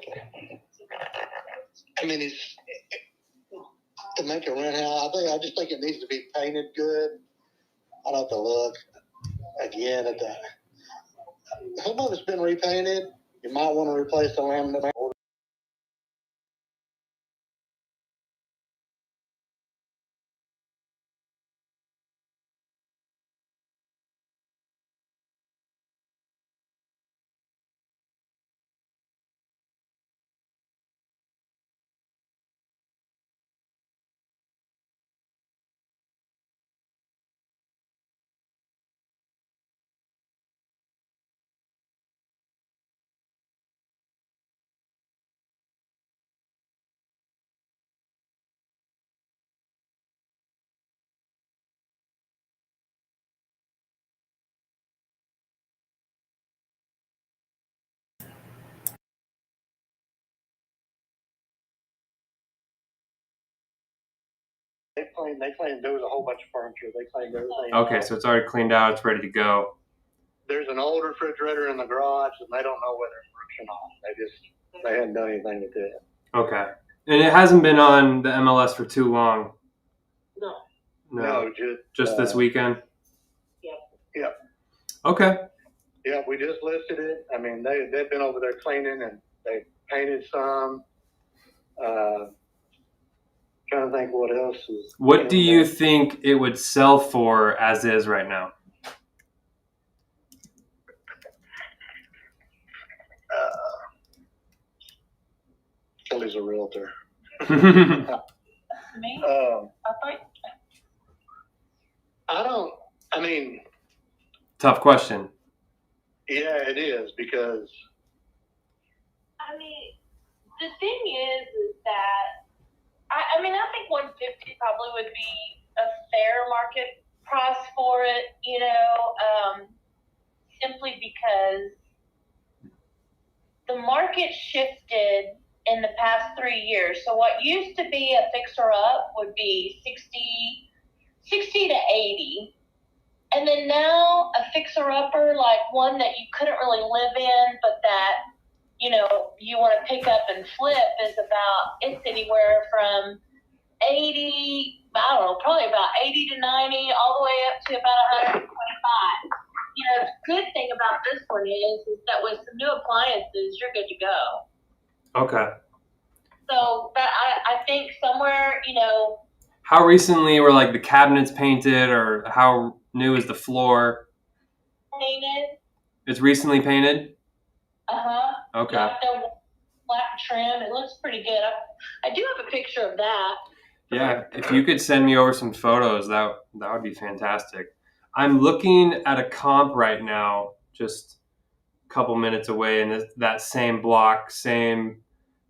I mean, it's to make a rent house. I just think it needs to be painted good. I'd have to look again at that. Some of it's been repainted. You might want to replace the laminate. They claim there was a whole bunch of furniture. They claimed everything. Okay, so it's already cleaned out. It's ready to go. There's an old refrigerator in the garage, and they don't know whether it works or not. They hadn't done anything with it. Okay, and it hasn't been on the MLS for too long. No, Just this weekend. Yeah. Okay. Yeah, we just listed it. I mean, they've been over there cleaning, and they painted some. Trying to think what else is. What do you think it would sell for as is right now? Kelly's a realtor. Me? I mean, Tough question. yeah, it is because. I mean, the thing is that I think 150 probably would be a fair market price for it. Simply because the market shifted in the past 3 years. So what used to be a fixer-up would be 60 to 80. And then now a fixer-upper, like one that you couldn't really live in, but that, you want to pick up and flip it's anywhere from 80, I don't know, probably about 80 to 90, all the way up to about 125. The good thing about this one is that with some new appliances, you're good to go. Okay. So I think somewhere, How recently were like the cabinets painted, or how new is the floor? painted. It's recently painted? Okay. Yeah, the flat trim. It looks pretty good. I do have a picture of that. Yeah, if you could send me over some photos, that would be fantastic. I'm looking at a comp right now, just a couple minutes away, in that same block, same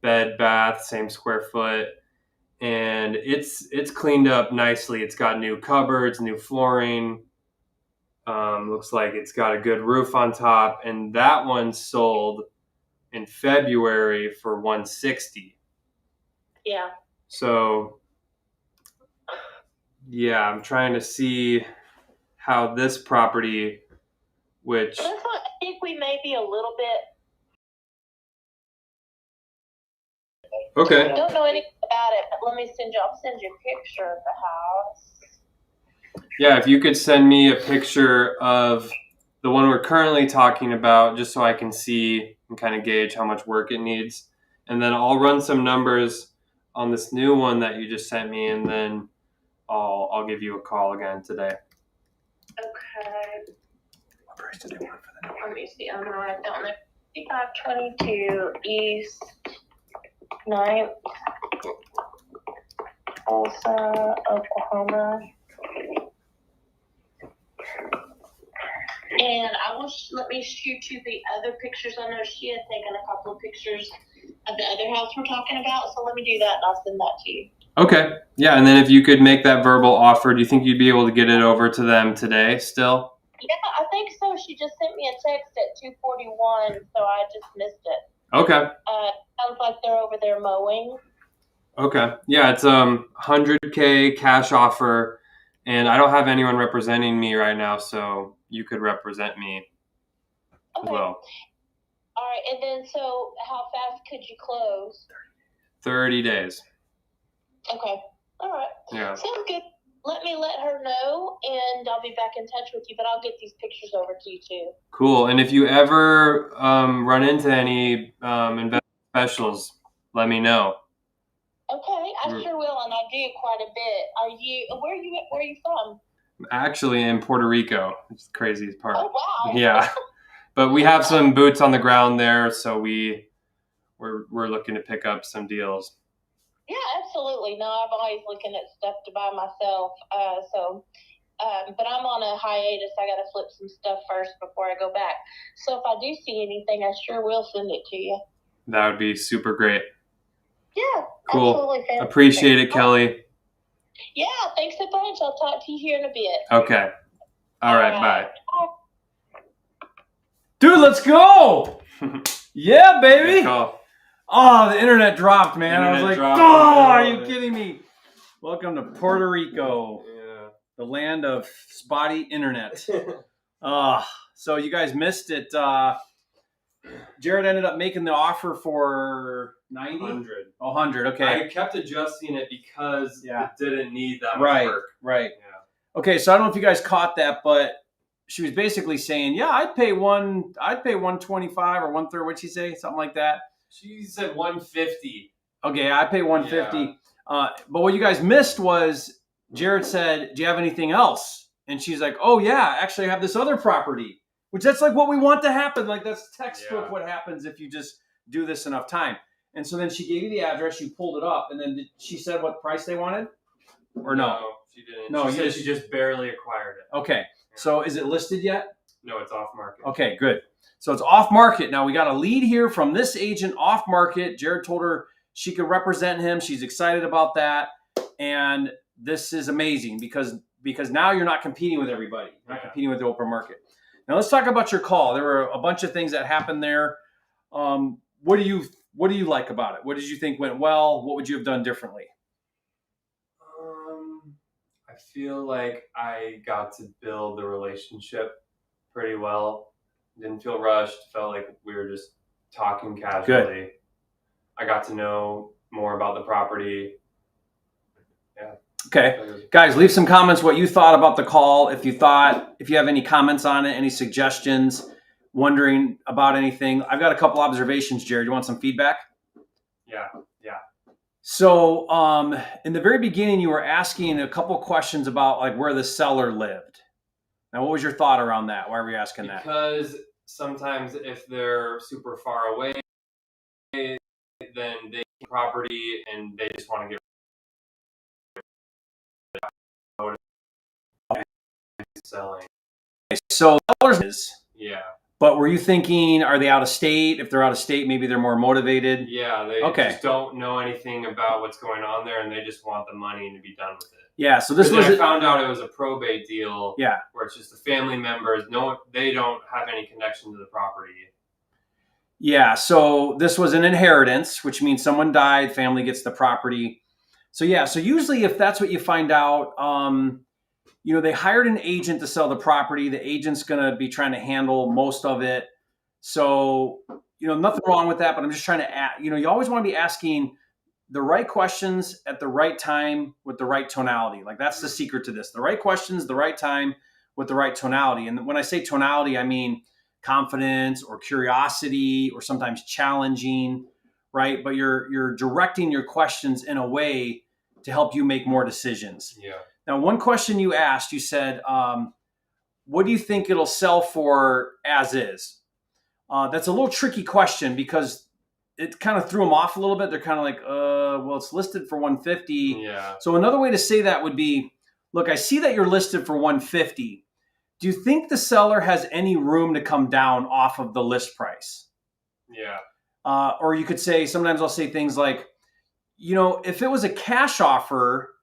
bed, bath, same square foot, and it's cleaned up nicely. It's got new cupboards, new flooring. Looks like it's got a good roof on top, and that one sold in February for $160. Yeah. So, yeah, I'm trying to see how this property, which That's what I think we may be a little bit. okay, I don't know anything about it, but I'll send you a picture of the house. yeah, if you could send me a picture of the one we're currently talking about, just so I can see and kind of gauge how much work it needs, and then I'll run some numbers on this new one that you just sent me, and then I'll give you a call again today. Okay. What price did they want for that? Let me see. I'm gonna write down there. 5522 East 9th, Tulsa, Oklahoma. And let me shoot you the other pictures. I know she had taken a couple of pictures of the other house we're talking about, so let me do that and I'll send that to you. Okay, yeah, and then if you could make that verbal offer, do you think you'd be able to get it over to them today still? Yeah, I think so. She just sent me a text at 2:41, so I just missed it. Okay. Sounds like they're over there mowing. Okay. Yeah, it's $100K cash offer, And I don't have anyone representing me right now, so you could represent me as Okay. well. All right. And then, so how fast could you close? 30 days. Okay. All right. Yeah. Sounds good. Let her know, and I'll be back in touch with you, but I'll get these pictures over to you too. Cool. And if you ever run into any investment specials, let me know. Okay, I sure will, and I do quite a bit. Where are you from? I'm actually in Puerto Rico, which is the craziest part. Oh, wow. Yeah. But we have some boots on the ground there, so we're looking to pick up some deals. Yeah, absolutely. No, I'm always looking at stuff to buy myself. But I'm on a hiatus. I got to flip some stuff first before I go back. So if I do see anything, I sure will send it to you. That would be super great. Yeah, cool. Absolutely. Fantastic. Appreciate it, Kelly. Yeah, thanks a bunch. I'll talk to you here in a bit. Okay. All right. Bye. Dude, let's go. Yeah, baby. Good call. Oh, the internet dropped, man. I was like, dropped. oh, are you kidding me? Welcome to Puerto Rico, Yeah. the land of spotty internet. So you guys missed it. Jared ended up making the offer for 90? 100. 100, okay. I kept adjusting it because Yeah. it didn't need that much work. Right. Yeah. Okay, so I don't know if you guys caught that, but she was basically saying, yeah, I'd pay 125 or 130. What'd she say? Something like that. She said 150. Okay, I pay 150. But what you guys missed was Jared said, do you have anything else? And she's like, oh yeah, actually I have this other property, which that's like what we want to happen. Like that's textbook what happens if you just do this enough time. And so then she gave you the address, you pulled it up, and then she said what price they wanted? Or no? She didn't. No, she said she just barely acquired it. Okay, so is it listed yet? No, it's off market. Okay, good. So it's off market. Now we got a lead here from this agent off market. Jared told her she could represent him. She's excited about that. And this is amazing because now you're not competing with everybody. You're not competing with the open market. Now let's talk about your call. There were a bunch of things that happened there. What do you like about it? What did you think went well? What would you have done differently? I feel like I got to build the relationship pretty well. Didn't feel rushed. Felt like we were just talking casually. Good. I got to know more about the property. Yeah. Okay. Guys, leave some comments what you thought about the call. If you have any comments on it, any suggestions, wondering about anything. I've got a couple observations, Jared. You want some feedback? Yeah. So in the very beginning, you were asking a couple questions about like where the seller lived. Now, what was your thought around that? Why were you asking that? Because sometimes if they're super far away, then they get property and they just want to get selling. So sellers is. Yeah. But were you thinking, are they out of state? If they're out of state, maybe they're more motivated. Yeah, they just don't know anything about what's going on there, and they just want the money and to be done with it. Yeah, so this was. I found out it was a probate deal. Yeah, where it's just the family members. No, they don't have any connection to the property. Yeah, so this was an inheritance, which means someone died, family gets the property. So yeah, so usually if that's what you find out, they hired an agent to sell the property. The agent's going to be trying to handle most of it. So, nothing wrong with that, but I'm just trying to add, you always want to be asking the right questions at the right time with the right tonality. Like that's the secret to this. The right questions, the right time with the right tonality. And when I say tonality, I mean confidence or curiosity or sometimes challenging, right? But you're directing your questions in a way to help you make more decisions. Yeah. Now, one question you asked, you said, what do you think it'll sell for as is? That's a little tricky question because it kind of threw them off a little bit. They're kind of like, well, it's listed for 150. Yeah. So another way to say that would be, look, I see that you're listed for 150. Do you think the seller has any room to come down off of the list price? Yeah. Or you could say, sometimes I'll say things like, if it was a cash offer,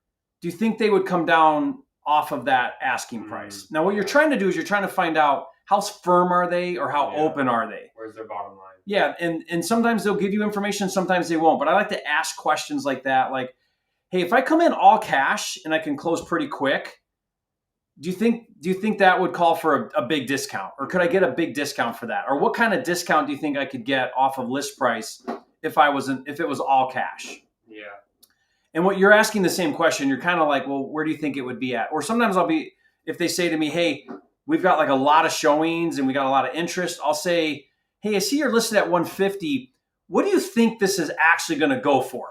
do you think they would come down off of that asking price? Now, what you're trying to do is you're trying to find out how firm are they or how open are they? Where's their bottom line? Yeah, and sometimes they'll give you information, sometimes they won't. But I like to ask questions like that, like, hey, if I come in all cash and I can close pretty quick, do you think that would call for a big discount, or could I get a big discount for that, or what kind of discount do you think I could get off of list price if it was all cash? Yeah. And what you're asking the same question, you're kind of like, well, where do you think it would be at? Or sometimes if they say to me, hey, we've got like a lot of showings and we got a lot of interest, I'll say, hey, I see you're listed at 150. What do you think this is actually going to go for?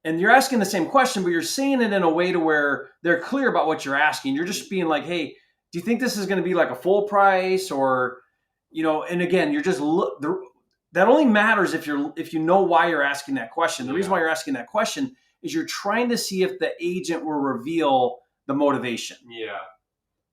And you're asking the same question, but you're saying it in a way to where they're clear about what you're asking. You're just being like, hey, do you think this is going to be like a full price, or, and again, you're just that only matters if you know why you're asking that question. The reason why you're asking that question is you're trying to see if the agent will reveal the motivation. Yeah.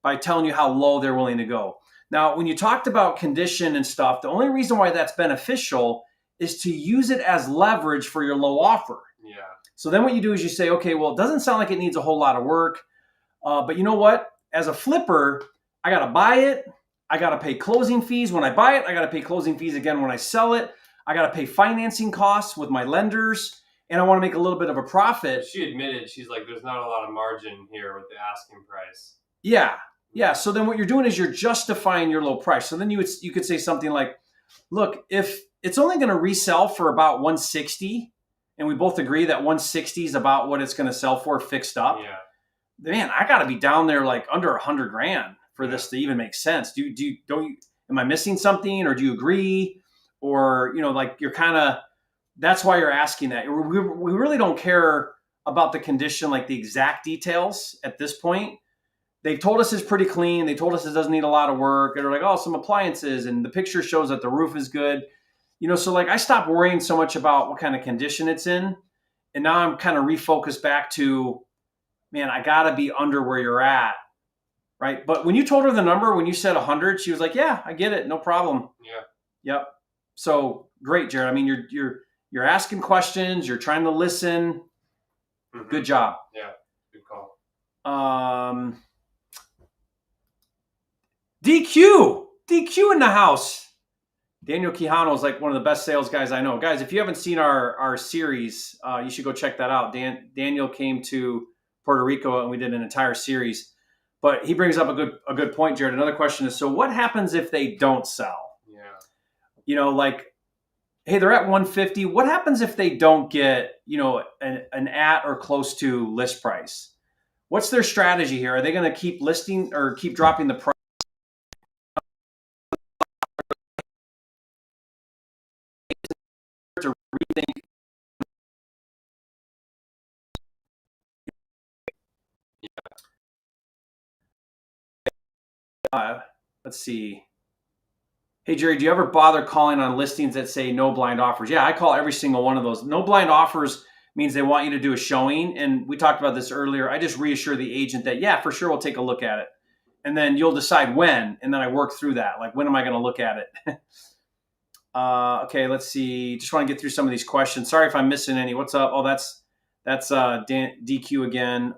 By telling you how low they're willing to go. Now, when you talked about condition and stuff, the only reason why that's beneficial is to use it as leverage for your low offer. Yeah. So then what you do is you say, okay, well, it doesn't sound like it needs a whole lot of work, but you know what? As a flipper, I got to buy it. I got to pay closing fees when I buy it. I got to pay closing fees again when I sell it. I got to pay financing costs with my lenders, and I want to make a little bit of a profit. She admitted, she's like, there's not a lot of margin here with the asking price. Yeah. Yeah. So then what you're doing is you're justifying your low price. So then you could say something like, look, if it's only going to resell for about 160, and we both agree that 160 is about what it's going to sell for fixed up. Yeah. Man, I got to be down there like under $100,000 for this to even make sense. Am I missing something, or do you agree? Or, like you're kind of, that's why you're asking that. We really don't care about the condition, like the exact details at this point. They've told us it's pretty clean. They told us it doesn't need a lot of work. And they're like, oh, some appliances, and the picture shows that the roof is good. So like I stopped worrying so much about what kind of condition it's in. And now I'm kind of refocused back to, man, I got to be under where you're at. Right. But when you told her the number, when you said 100, she was like, yeah, I get it. No problem. Yeah. Yep. So great, Jared. I mean, you're asking questions. You're trying to listen. Mm-hmm. Good job. Yeah. Good call. DQ in the house. Daniel Quijano is like one of the best sales guys I know. Guys, if you haven't seen our series, you should go check that out. Daniel came to Puerto Rico and we did an entire series. But he brings up a good point, Jared. Another question is, so what happens if they don't sell? Yeah. Like, hey, they're at 150. What happens if they don't get, an at or close to list price? What's their strategy here? Are they going to keep listing or keep dropping the price? To rethink. Let's see. Hey, Jerry, do you ever bother calling on listings that say no blind offers? Yeah, I call every single one of those. No blind offers means they want you to do a showing. And we talked about this earlier. I just reassure the agent that, yeah, for sure, we'll take a look at it. And then you'll decide when. And then I work through that. Like, when am I going to look at it? Okay, let's see. Just want to get through some of these questions. Sorry if I'm missing any. What's up? Oh, that's DQ again.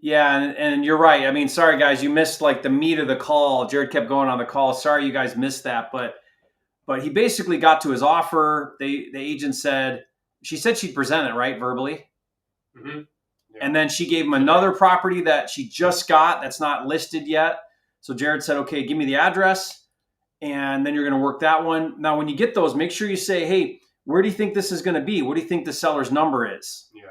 Yeah, and you're right. I mean, sorry guys, you missed like the meat of the call. Jared kept going on the call. Sorry you guys missed that, but he basically got to his offer. The agent said, she said she'd present it, right, verbally. Mm-hmm. Yeah. And then she gave him another property that she just got that's not listed yet. So Jared said, okay, give me the address, and then you're going to work that one. Now, when you get those, make sure you say, hey, where do you think this is going to be? What do you think the seller's number is? Yeah.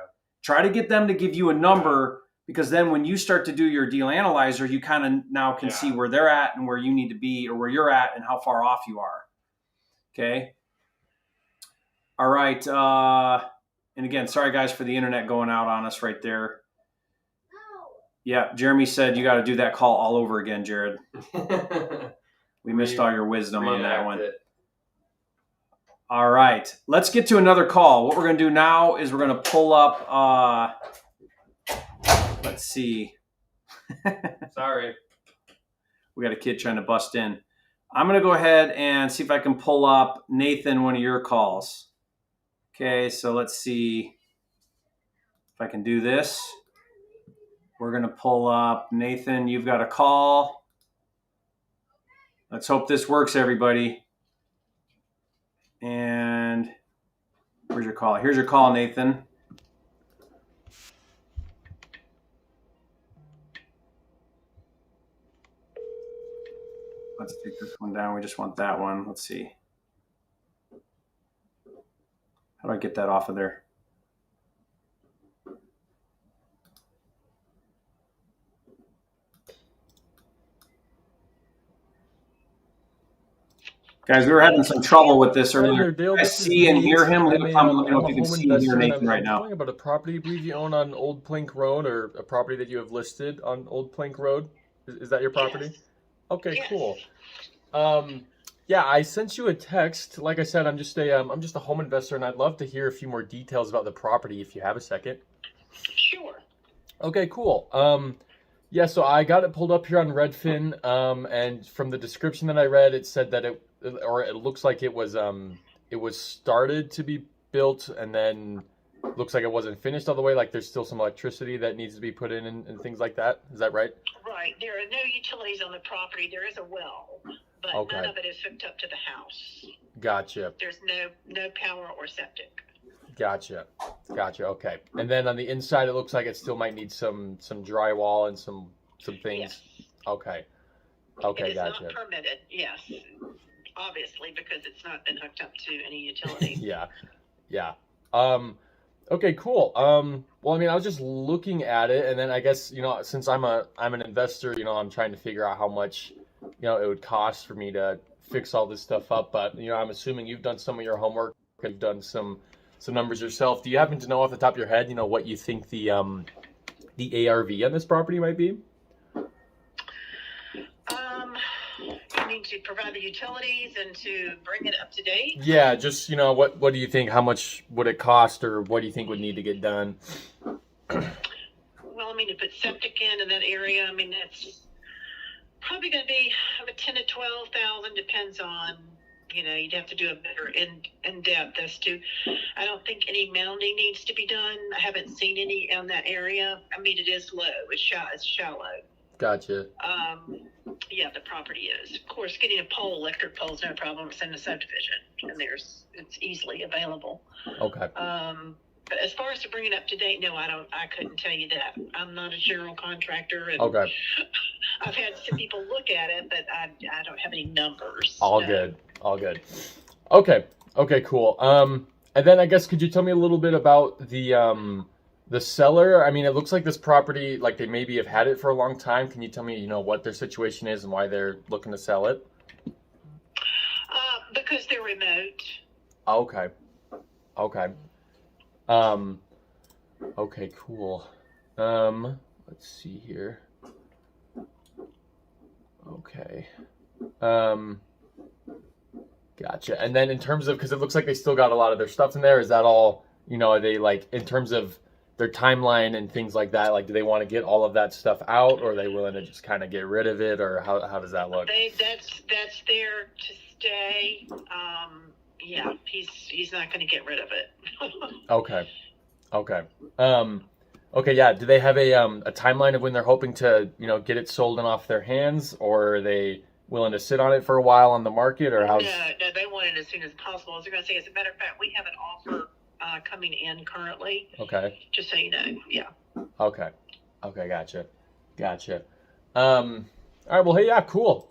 Try to get them to give you a number, because then when you start to do your deal analyzer, you kind of now can see where they're at and where you need to be, or where you're at and how far off you are. Okay. All right. And again, sorry guys for the internet going out on us right there. Yeah, Jeremy said you got to do that call all over again, Jared. We missed all your wisdom on that one. All right, let's get to another call. What we're going to do now is we're going to pull up, let's see. Sorry. We got a kid trying to bust in. I'm going to go ahead and see if I can pull up, Nathan, one of your calls. Okay, so let's see if I can do this. We're going to pull up, Nathan, you've got a call. Let's hope this works, everybody. And where's your call? Here's your call, Nathan. let's take this one down. We just want that one. Let's see. How do I get that off of there? Guys, we were having some trouble with this earlier. Dale, I this is see and Nate. hear him. Leave I'm a a, comment. Let me know I'm if a you can home see and hear investor, and Nathan right I'm now. calling about a property I believe you own on Old Plank Road, or a property that you have listed on Old Plank Road. Is that your property? Yes. Okay, Yes. cool. Yeah, I sent you a text. Like I said, I'm just a home investor, and I'd love to hear a few more details about the property if you have a second. Sure. Okay, cool. Yeah, so I got it pulled up here on Redfin, and from the description that I read, it said that it looks like it was started to be built, and then looks like it wasn't finished all the way. Like there's still some electricity that needs to be put in and things like that. Is that right? Right. There are no utilities on the property. There is a well, but Okay. none of it is hooked up to the house. Gotcha. There's no power or septic. Gotcha. Okay. And then on the inside, it looks like it still might need some drywall and some things. Yes. Okay. It is Gotcha. not permitted. Yes. Obviously, because it's not been hooked up to any utility. Yeah. Okay, cool. Well, I mean, I was just looking at it, and then I guess, since I'm an investor, I'm trying to figure out how much, it would cost for me to fix all this stuff up. But, I'm assuming you've done some of your homework, you've done some numbers yourself. Do you happen to know off the top of your head, what you think the ARV on this property might be? You mean to provide the utilities and to bring it up to date? Yeah, just, what do you think, how much would it cost, or what do you think would need to get done? Well, I mean, to put septic in that area, I mean, that's probably going to be 10 to 12,000, depends on, you'd have to do a better in depth as to, I don't think any mounding needs to be done. I haven't seen any in that area. I mean, it is low, it's shallow. Gotcha. Yeah, the property is. Of course, getting a electric pole is no problem. It's in the subdivision, and it's easily available. Okay. But as far as to bring it up to date, no, I couldn't tell you that. I'm not a general contractor, and Okay. I've had some people look at it, but I don't have any numbers. All good. Okay, cool. And then I guess, could you tell me a little bit about the seller? I mean, it looks like this property, like they maybe have had it for a long time. Can you tell me, what their situation is and why they're looking to sell it? Because they're remote. Okay. Okay, cool. Let's see here. Okay. Gotcha. And then in terms of, because it looks like they still got a lot of their stuff in there, is that all, are they like, in terms of their timeline and things like that, like, do they want to get all of that stuff out, or are they willing to just kind of get rid of it, or how does that look? That's there to stay. Yeah, he's not going to get rid of it. Okay. Okay, yeah. Do they have a timeline of when they're hoping to, get it sold and off their hands, or are they willing to sit on it for a while on the market, or how's? No, they want it as soon as possible. I was going to say, as a matter of fact, we have an offer coming in currently. Okay. Just so you know, yeah. Okay, gotcha. All right, well, hey, yeah, cool.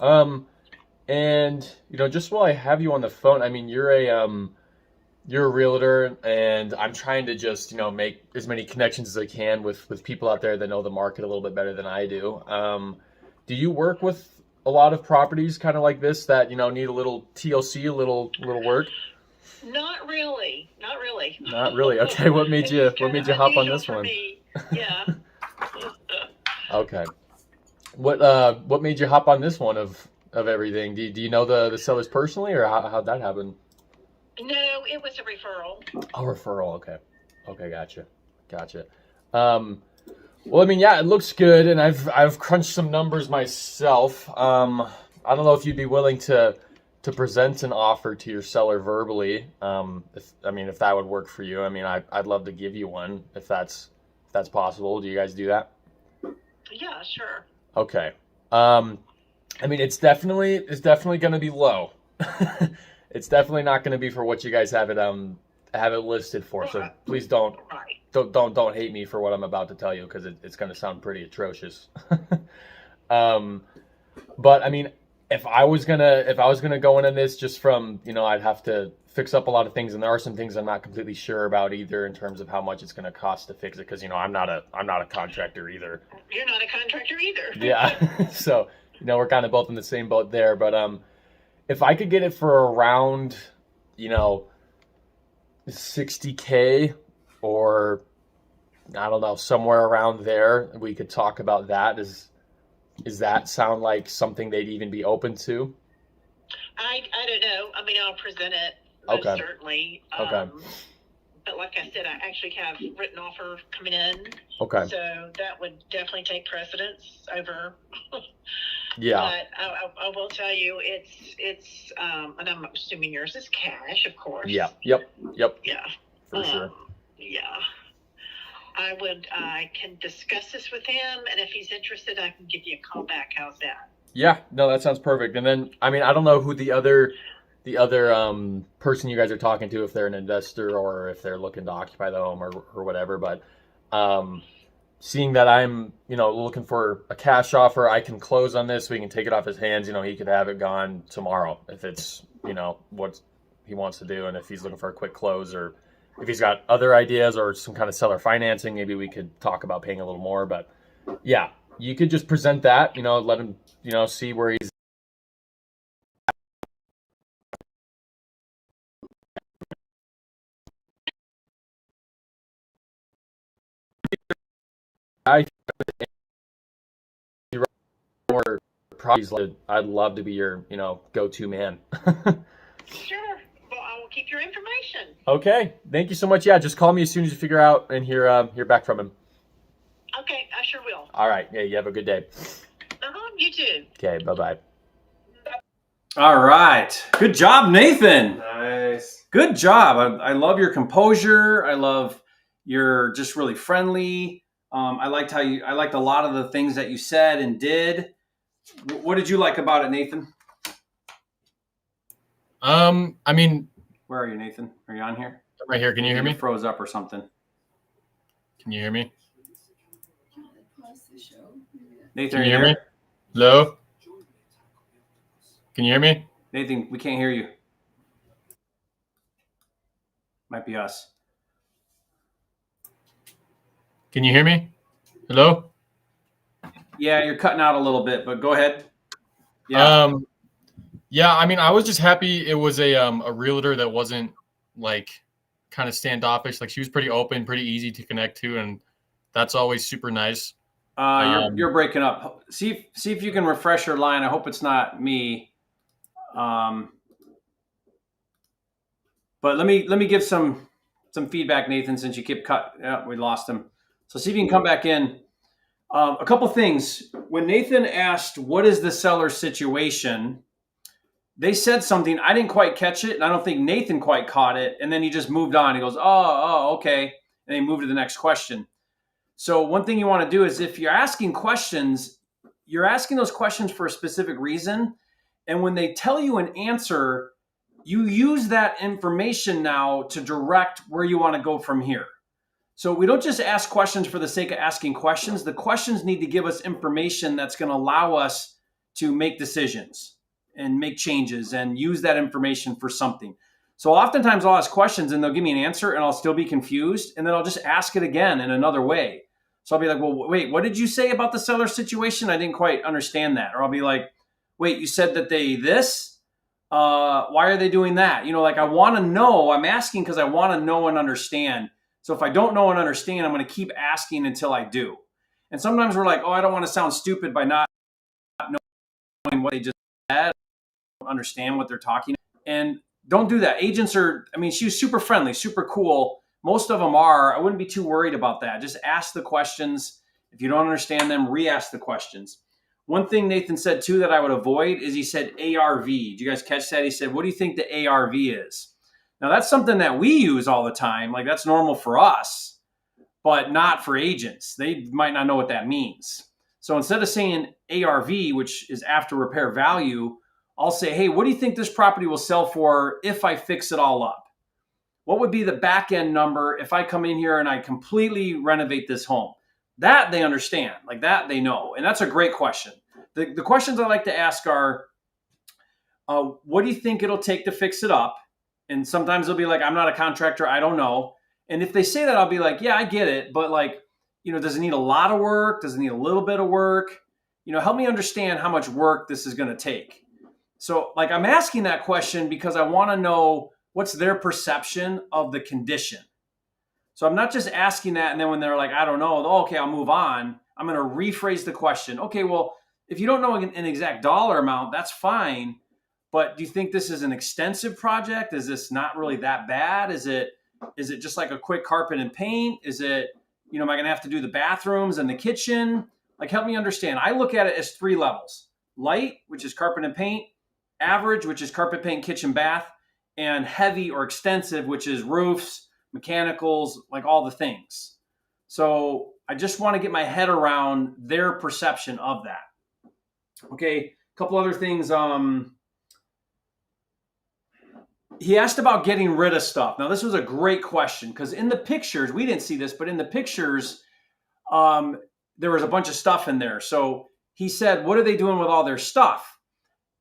And just while I have you on the phone, I mean, you're a realtor, and I'm trying to just, make as many connections as I can with people out there that know the market a little bit better than I do. Do you work with a lot of properties kind of like this that, need a little TLC, a little work? Not really. Not really. Okay, what made you hop on this one? Yeah. Okay. What made you hop on this one of everything? Do you know the sellers personally, or how'd that happen? No, it was a referral. Oh, referral. Okay, gotcha. Well, I mean, yeah, it looks good, and I've crunched some numbers myself. I don't know if you'd be willing to present an offer to your seller verbally. If that would work for you. I mean, I'd love to give you one if that's possible. Do you guys do that? Yeah, sure. Okay. I mean, it's definitely going to be low. It's definitely not going to be for what you guys have it listed for. So please don't hate me for what I'm about to tell you, because it's going to sound pretty atrocious. But I mean, if I was gonna go into this just from, I'd have to fix up a lot of things, and there are some things I'm not completely sure about either in terms of how much it's gonna cost to fix it, because I'm not a contractor either. You're not a contractor either. Yeah. So, we're kind of both in the same boat there. But if I could get it for around, 60K, or I don't know, somewhere around there, we could talk about that. Does that sound like something they'd even be open to? I don't know. I mean, I'll present it most Okay. certainly. Okay. But like I said, I actually have written offer coming in. Okay. So that would definitely take precedence over. Yeah. But I will tell you, it's and I'm assuming yours is cash, of course. Yeah. Yep. Yeah. For sure. Yeah. I can discuss this with him, and if he's interested, I can give you a call back. How's that? Yeah. No, that sounds perfect. And then, I mean, I don't know who the other person you guys are talking to, if they're an investor or if they're looking to occupy the home or whatever. But seeing that I'm, looking for a cash offer, I can close on this. We can take it off his hands. He could have it gone tomorrow if it's, what he wants to do. And if he's looking for a quick close, or if he's got other ideas or some kind of seller financing, maybe we could talk about paying a little more. But yeah, you could just present that, let him, see where he's. I or probably I'd love to be your, go-to man. Sure. Well, I will keep your information. Okay. Thank you so much. Yeah, just call me as soon as you figure out and hear back from him. Okay, I sure will. All right. Yeah, you have a good day. You too. Okay, bye-bye. All right. Good job, Nathan. Nice. Good job. I love your composure. I love you're just really friendly. I liked a lot of the things that you said and did. What did you like about it, Nathan? I mean, where are you, Nathan? Are you on here? I'm right here. Can you hear me? Froze up or something. Can you hear me? Nathan, can you hear me? Hello? Can you hear me? Nathan, we can't hear you. Might be us. Can you hear me? Hello? Yeah, you're cutting out a little bit, but go ahead. Yeah. Yeah, I mean, I was just happy it was a realtor that wasn't like kind of standoffish. Like, she was pretty open, pretty easy to connect to, and that's always super nice. You're breaking up. See if you can refresh your line. I hope it's not me. But let me give some feedback, Nathan, since you keep cut. Yeah, we lost him. So see if you can come back in. A couple things. When Nathan asked, "What is the seller's situation?" they said something. I didn't quite catch it, and I don't think Nathan quite caught it. And then he just moved on. He goes, "Oh, okay," and he moved to the next question. So one thing you want to do is, if you're asking questions, you're asking those questions for a specific reason. And when they tell you an answer, you use that information now to direct where you want to go from here. So we don't just ask questions for the sake of asking questions. The questions need to give us information that's going to allow us to make decisions and make changes and use that information for something. So oftentimes I'll ask questions and they'll give me an answer and I'll still be confused. And then I'll just ask it again in another way. So I'll be like, well, wait, what did you say about the seller situation? I didn't quite understand that. Or I'll be like, wait, you said that they this? Why are they doing that? I want to know. I'm asking because I want to know and understand. So if I don't know and understand, I'm going to keep asking until I do. And sometimes we're like, oh, I don't want to sound stupid by not knowing what they just said. I don't understand what they're talking about. And don't do that. Agents she was super friendly, super cool. Most of them are. I wouldn't be too worried about that. Just ask the questions. If you don't understand them, re-ask the questions. One thing Nathan said too that I would avoid is he said ARV. Did you guys catch that? He said, what do you think the ARV is? Now that's something that we use all the time. Like, that's normal for us, but not for agents. They might not know what that means. So instead of saying ARV, which is after repair value, I'll say, hey, what do you think this property will sell for if I fix it all up? What would be the back end number if I come in here and I completely renovate this home? That they understand, like that they know. And that's a great question. The questions I like to ask are, What do you think it'll take to fix it up? And sometimes they'll be like, I'm not a contractor, I don't know. And if they say that, I'll be like, yeah, I get it. But like, does it need a lot of work? Does it need a little bit of work? Help me understand how much work this is going to take. So like, I'm asking that question because I want to know what's their perception of the condition. So I'm not just asking that, and then when they're like, I don't know, okay, I'll move on. I'm going to rephrase the question. Okay, well, if you don't know an exact dollar amount, that's fine. But do you think this is an extensive project? Is this not really that bad? Is it just like a quick carpet and paint? Is it, am I going to have to do the bathrooms and the kitchen? Like, help me understand. I look at it as 3 levels: light, which is carpet and paint; average, which is carpet, paint, kitchen, bath; and heavy or extensive, which is roofs, mechanicals, like all the things. So I just want to get my head around their perception of that. Okay, a couple other things. He asked about getting rid of stuff. Now, this was a great question because in the pictures, we didn't see this, but in the pictures, there was a bunch of stuff in there. So he said, what are they doing with all their stuff?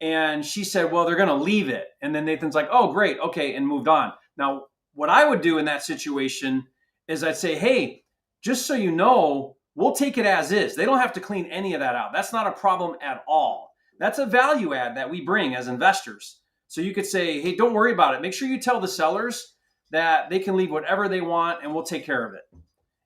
And she said, well, they're going to leave it. And then Nathan's like, oh, great. Okay. And moved on. Now, what I would do in that situation is I'd say, hey, just so you know, we'll take it as is. They don't have to clean any of that out. That's not a problem at all. That's a value add that we bring as investors. So you could say, hey, don't worry about it. Make sure you tell the sellers that they can leave whatever they want and we'll take care of it.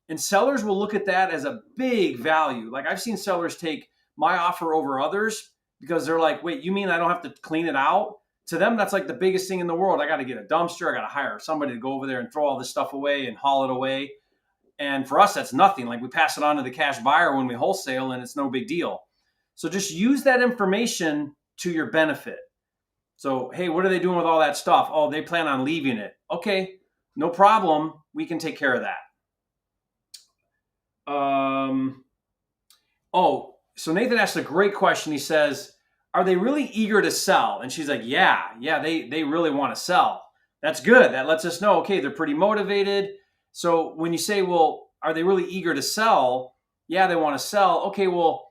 And sellers will look at that as a big value. Like, I've seen sellers take my offer over others because they're like, wait, you mean I don't have to clean it out? To them, that's like the biggest thing in the world. I got to get a dumpster. I got to hire somebody to go over there and throw all this stuff away and haul it away. And for us, that's nothing. Like, we pass it on to the cash buyer when we wholesale and it's no big deal. So just use that information to your benefit. So, hey, what are they doing with all that stuff? Oh, they plan on leaving it. Okay, no problem. We can take care of that. So Nathan asked a great question. He says, are they really eager to sell? And she's like, yeah, they really want to sell. That's good. That lets us know, okay, they're pretty motivated. So when you say, well, are they really eager to sell? Yeah, they want to sell. Okay, well,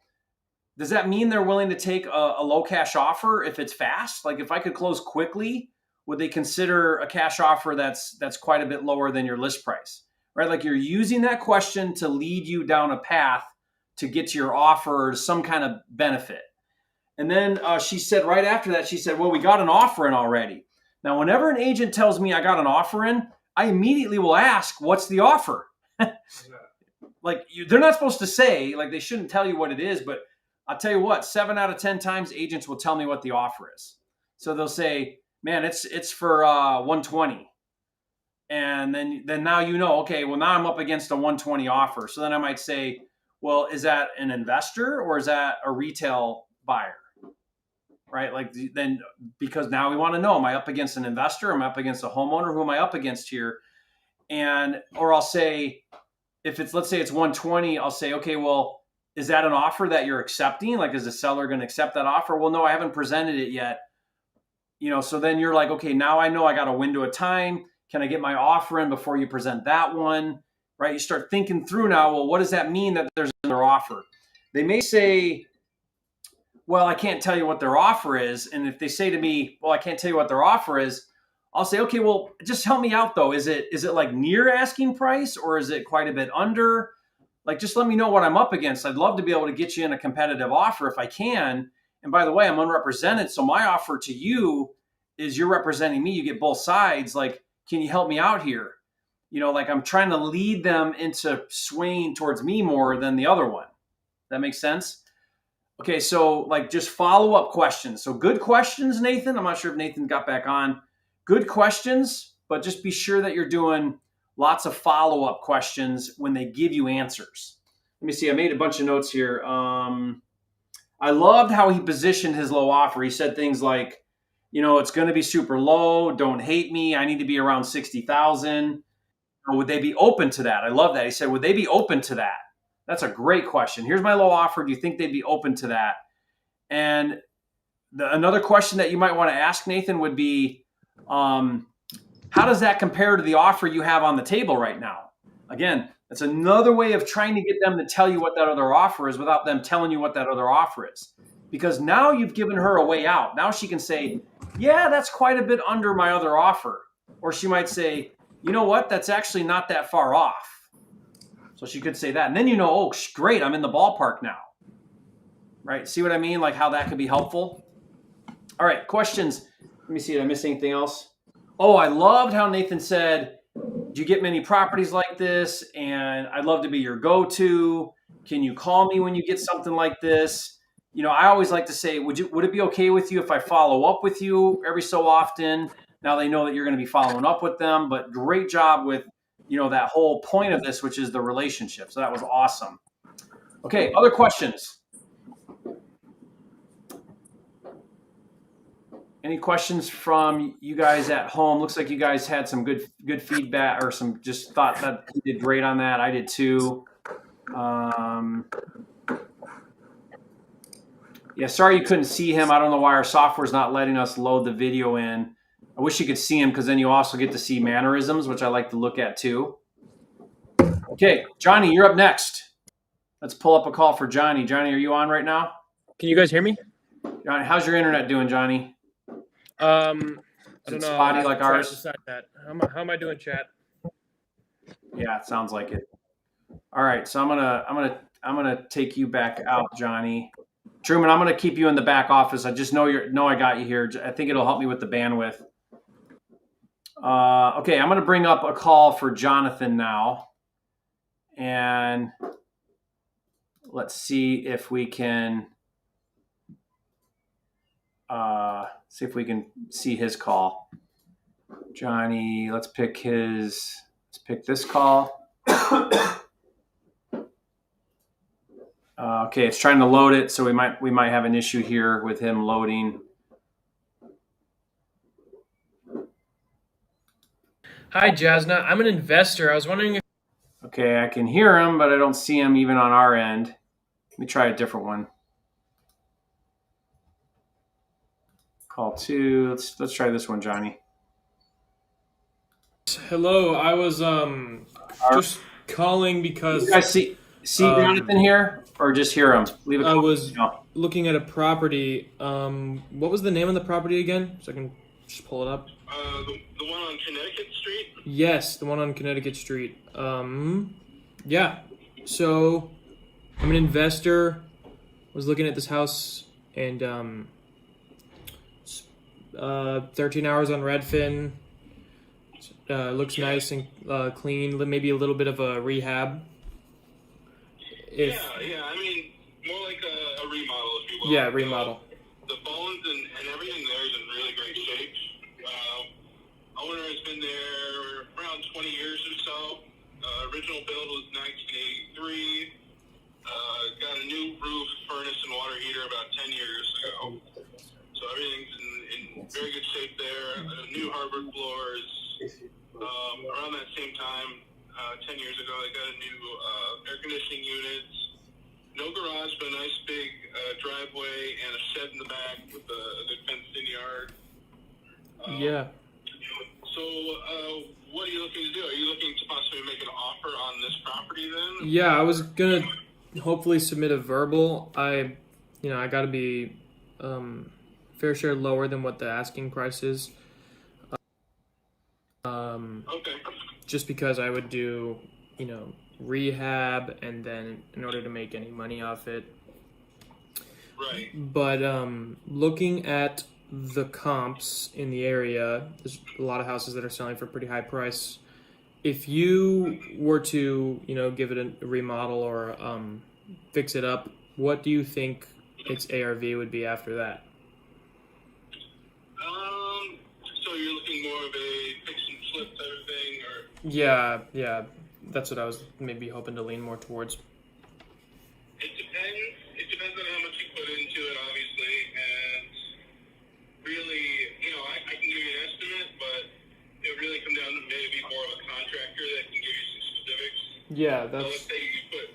does that mean they're willing to take a low cash offer if it's fast? Like, if I could close quickly, would they consider a cash offer that's quite a bit lower than your list price, right? Like, you're using that question to lead you down a path to get to your offer or some kind of benefit. And then she said right after that, she said, well, we got an offer in already. Now, whenever an agent tells me I got an offer in, I immediately will ask, what's the offer? Like, they're not supposed to say, like, they shouldn't tell you what it is, but I'll tell you what, 7 out of 10 times agents will tell me what the offer is. So they'll say, man, it's for 120. And then now okay, well, now I'm up against a 120 offer. So then I might say, well, is that an investor or is that a retail buyer? Right? Like, then, because now we want to know, am I up against an investor? Am I up against a homeowner? Who am I up against here? Or I'll say, let's say it's 120, I'll say, okay, well, is that an offer that you're accepting? Like, is the seller going to accept that offer? Well, no, I haven't presented it yet. So then you're like, okay, now I know I got a window of time. Can I get my offer in before you present that one? Right? You start thinking through now, well, what does that mean that there's another offer? They may say, well, I can't tell you what their offer is. And if they say to me, well, I can't tell you what their offer is, I'll say, okay, well, just help me out though. Is it like near asking price or is it quite a bit under? Like, just let me know what I'm up against. I'd love to be able to get you in a competitive offer if I can. And by the way, I'm unrepresented. So my offer to you is you're representing me. You get both sides. Like, can you help me out here? Like, I'm trying to lead them into swaying towards me more than the other one. That makes sense? Okay, so like, just follow-up questions. So good questions, Nathan. I'm not sure if Nathan got back on. Good questions, but just be sure that you're doing lots of follow-up questions when they give you answers. Let me see. I made a bunch of notes here. I loved how he positioned his low offer. He said things like, it's going to be super low. Don't hate me. I need to be around 60,000. Would they be open to that? I love that. He said, would they be open to that? That's a great question. Here's my low offer. Do you think they'd be open to that? And another question that you might want to ask, Nathan, would be, how does that compare to the offer you have on the table right now? Again, that's another way of trying to get them to tell you what that other offer is without them telling you what that other offer is. Because now you've given her a way out. Now she can say, yeah, that's quite a bit under my other offer. Or she might say, you know what, that's actually not that far off. So she could say that. And then you know, oh, great, I'm in the ballpark now. Right? See what I mean? Like how that could be helpful? All right, questions. Let me see, did I miss anything else? Oh, I loved how Nathan said, do you get many properties like this? And I'd love to be your go-to. Can you call me when you get something like this? You know, I always like to say, would it be okay with you if I follow up with you every so often? Now they know that you're going to be following up with them, but great job with, you know, that whole point of this, which is the relationship. So that was awesome. Okay, other questions? Any questions from you guys at home? Looks like you guys had some good feedback, or some just thought that you did great on that. I did too. Yeah, sorry you couldn't see him. I don't know why our software's not letting us load the video in. I wish you could see him, because then you also get to see mannerisms, which I like to look at too. Okay, Johnny, you're up next. Let's pull up a call for Johnny. Johnny, are you on right now? Can you guys hear me? Johnny, how's your internet doing, Johnny? I Is don't it know. spotty I'll have like to try to ours? decide that. How am I doing, chat? Yeah, it sounds like it. All right, so I'm gonna take you back out, Johnny. Truman, I'm gonna keep you in the back office. I just know I got you here. I think it'll help me with the bandwidth. Okay, I'm gonna bring up a call for Jonathan now, and let's see if we can see his call. Johnny, let's pick this call. Okay, it's trying to load it, so we might have an issue here with him loading. Hi, Jasna. I'm an investor. I was wondering if... Okay, I can hear him, but I don't see him even on our end. Let me try a different one. Call 2. Let's try this one, Johnny. Hello, I was just calling because You guys see Jonathan here, or just hear him? Leave a I comment. was looking at a property. What was the name of the property again? So I can just pull it up. The one on Connecticut Street? Yes, the one on Connecticut Street. Yeah. So I'm an investor. Was looking at this house, and 13 hours on Redfin. Looks nice and clean. Maybe a little bit of a rehab. Yeah. I mean, more like a remodel, if you will. Yeah, remodel. The bones and everything there is in really great shape. Owner has been there around 20 years or so. Original build was 1983. Got a new roof, furnace, and water heater about 10 years ago. So everything's in very good shape there. New hardwood floors. Around that same time, 10 years ago, they got a new air conditioning units. No garage, but a nice big driveway and a shed in the back with a good fenced-in yard. Yeah. So, what are you looking to do? Are you looking to possibly make an offer on this property then? Yeah, I was gonna hopefully submit a verbal. I got to be fair share lower than what the asking price is. Okay. Just because I would do, rehab, and then in order to make any money off it. Right. But looking at the comps in the area, there's a lot of houses that are selling for pretty high price. If you were to, give it a remodel or fix it up, what do you think its ARV would be after that? So you're looking more of a fix and flip type of thing, or? Yeah, that's what I was maybe hoping to lean more towards. It depends. It depends on how much you put into it, obviously, and really, I can give you an estimate, but it would really come down to maybe more of a contractor that can give you some specifics. Yeah, So let's say you put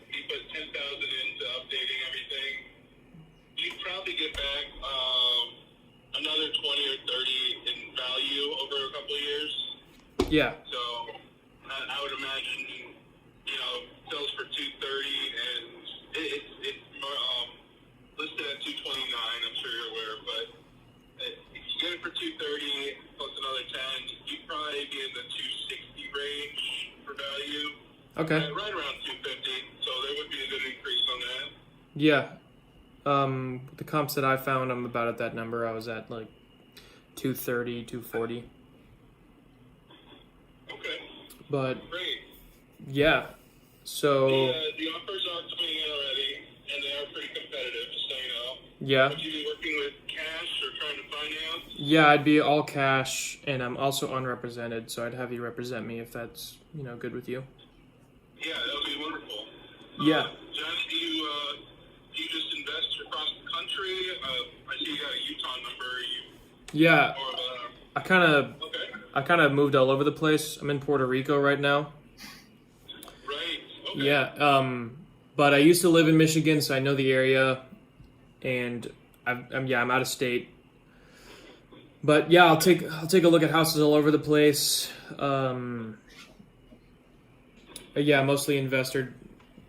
10,000 into updating everything, you'd probably get back another 20 or 30 in value over a couple of years. Yeah. So I would imagine, sells for 230, and it's listed at 229. I'm sure you're aware, but if you get it for 230, Yeah. The comps that I found, I'm about at that number. I was at like 230, 240. Okay, But great. yeah, so The offers are coming in already, and they are pretty competitive, just so you know. yeah, Would you be working with cash or trying to finance? yeah, I'd be all cash, and I'm also unrepresented, so I'd have you represent me if that's good with you. Yeah, that would be wonderful. Yeah. Johnny, do you just invest across the country? I see you got a Utah number. Yeah, Or I kind of okay, I kind of moved all over the place. I'm in Puerto Rico right now. right. Okay. Yeah, but I used to live in Michigan, so I know the area, and I'm out of state. But yeah, I'll take a look at houses all over the place. Yeah, mostly investor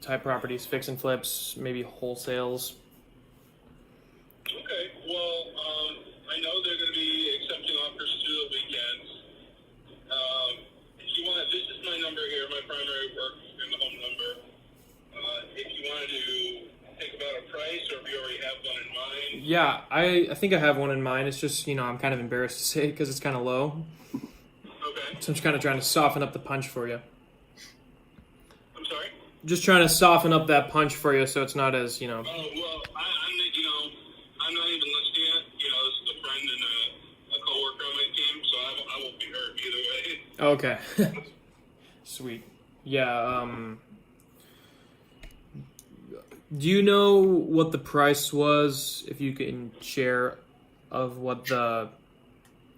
type properties, fix and flips, maybe wholesales. Okay. Well, I know they're going to be accepting offers through the weekends. If you want, this is my number here, my primary work and the home number. If you wanted to think about a price, or if you already have one in mind. Yeah, I think I have one in mind. It's just I'm kind of embarrassed to say because it's kind of low. Okay. So I'm just kind of trying to soften up the punch for you. I'm sorry. Just trying to soften up that punch for you, so it's not as Oh well, I'm not even listing it. This is a friend and a coworker on my team, so I won't be hurt either way. Okay. Sweet. Yeah. Do you know what the price was, if you can share, of what the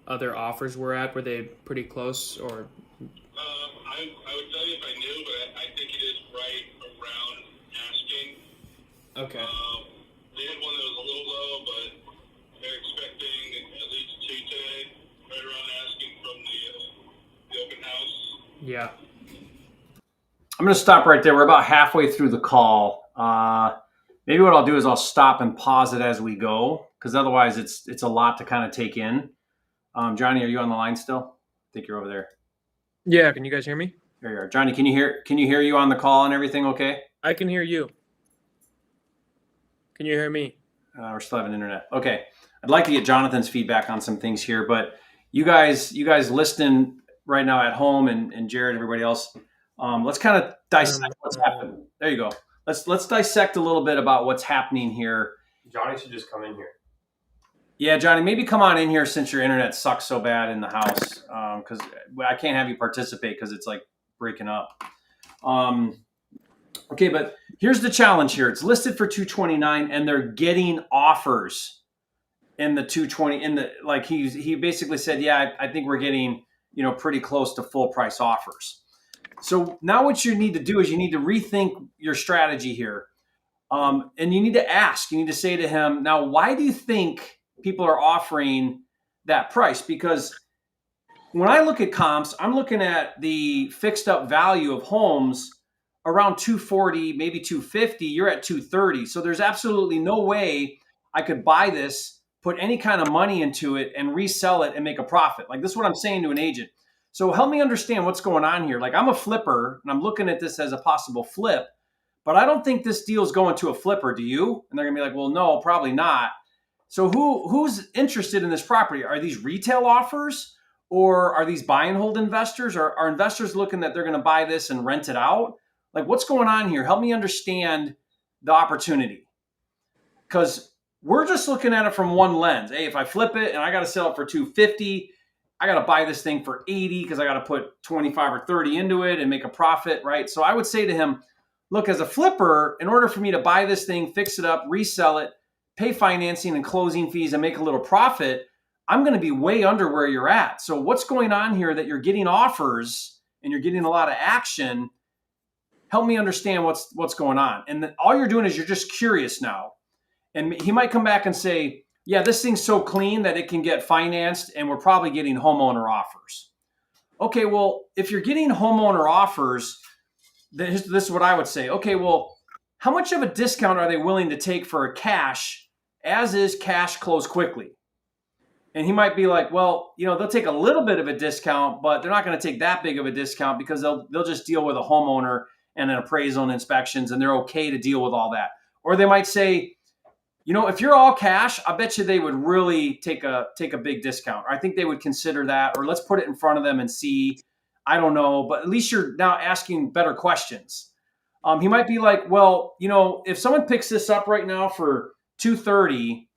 other offers were at? Were they pretty close, or? I would tell you if I knew, but I think it is right around asking. Okay. They had one that was a little low, but they're expecting at least two today, right around asking from the open house. Yeah. I'm going to stop right there. We're about halfway through the call. Maybe what I'll do is I'll stop and pause it as we go, because otherwise it's a lot to kind of take in. Johnny, are you on the line still? I think you're over there. Yeah. Can you guys hear me? There you are. Johnny, can you hear you on the call and everything okay? I can hear you. Can you hear me? We're still having internet. Okay. I'd like to get Jonathan's feedback on some things here, but you guys listening right now at home, and Jared, everybody else, let's kind of dissect what's happening. There you go. Let's dissect a little bit about what's happening here. Johnny should just come in here. Yeah, Johnny, maybe come on in here since your internet sucks so bad in the house, because I can't have you participate because it's like breaking up. Okay, but here's the challenge here. It's listed for $229, and they're getting offers in the 220. He basically said, yeah, I think we're getting pretty close to full price offers. So now what you need to do is you need to rethink your strategy here, and you need to ask. You need to say to him, now, why do you think people are offering that price? Because when I look at comps, I'm looking at the fixed up value of homes around 240, maybe 250. You're at 230. So there's absolutely no way I could buy this, put any kind of money into it, and resell it and make a profit. Like, this is what I'm saying to an agent. So help me understand what's going on here. Like, I'm a flipper and I'm looking at this as a possible flip, but I don't think this deal is going to a flipper. Do you? And they're gonna be like, well, no, probably not. So who's interested in this property? Are these retail offers, or are these buy and hold investors? Or are investors looking that they're going to buy this and rent it out? Like, what's going on here? Help me understand the opportunity. Because we're just looking at it from one lens. Hey, if I flip it and I got to sell it for $250, I got to buy this thing for $80 because I got to put 25 or 30 into it and make a profit, right? So I would say to him, look, as a flipper, in order for me to buy this thing, fix it up, resell it, pay financing and closing fees, and make a little profit, I'm going to be way under where you're at. So what's going on here that you're getting offers and you're getting a lot of action? Help me understand what's going on. And then all you're doing is you're just curious now. And he might come back and say, yeah, this thing's so clean that it can get financed, and we're probably getting homeowner offers. Okay, well, if you're getting homeowner offers, this is what I would say. Okay, well, how much of a discount are they willing to take for a cash, as is cash close quickly? And he might be like, well, they'll take a little bit of a discount, but they're not going to take that big of a discount because they'll just deal with a homeowner and an appraisal and inspections, and they're okay to deal with all that. Or they might say, if you're all cash, I bet you they would really take a big discount. Or I think they would consider that, or let's put it in front of them and see. I don't know, but at least you're now asking better questions. He might be like, well, if someone picks this up right now for $230,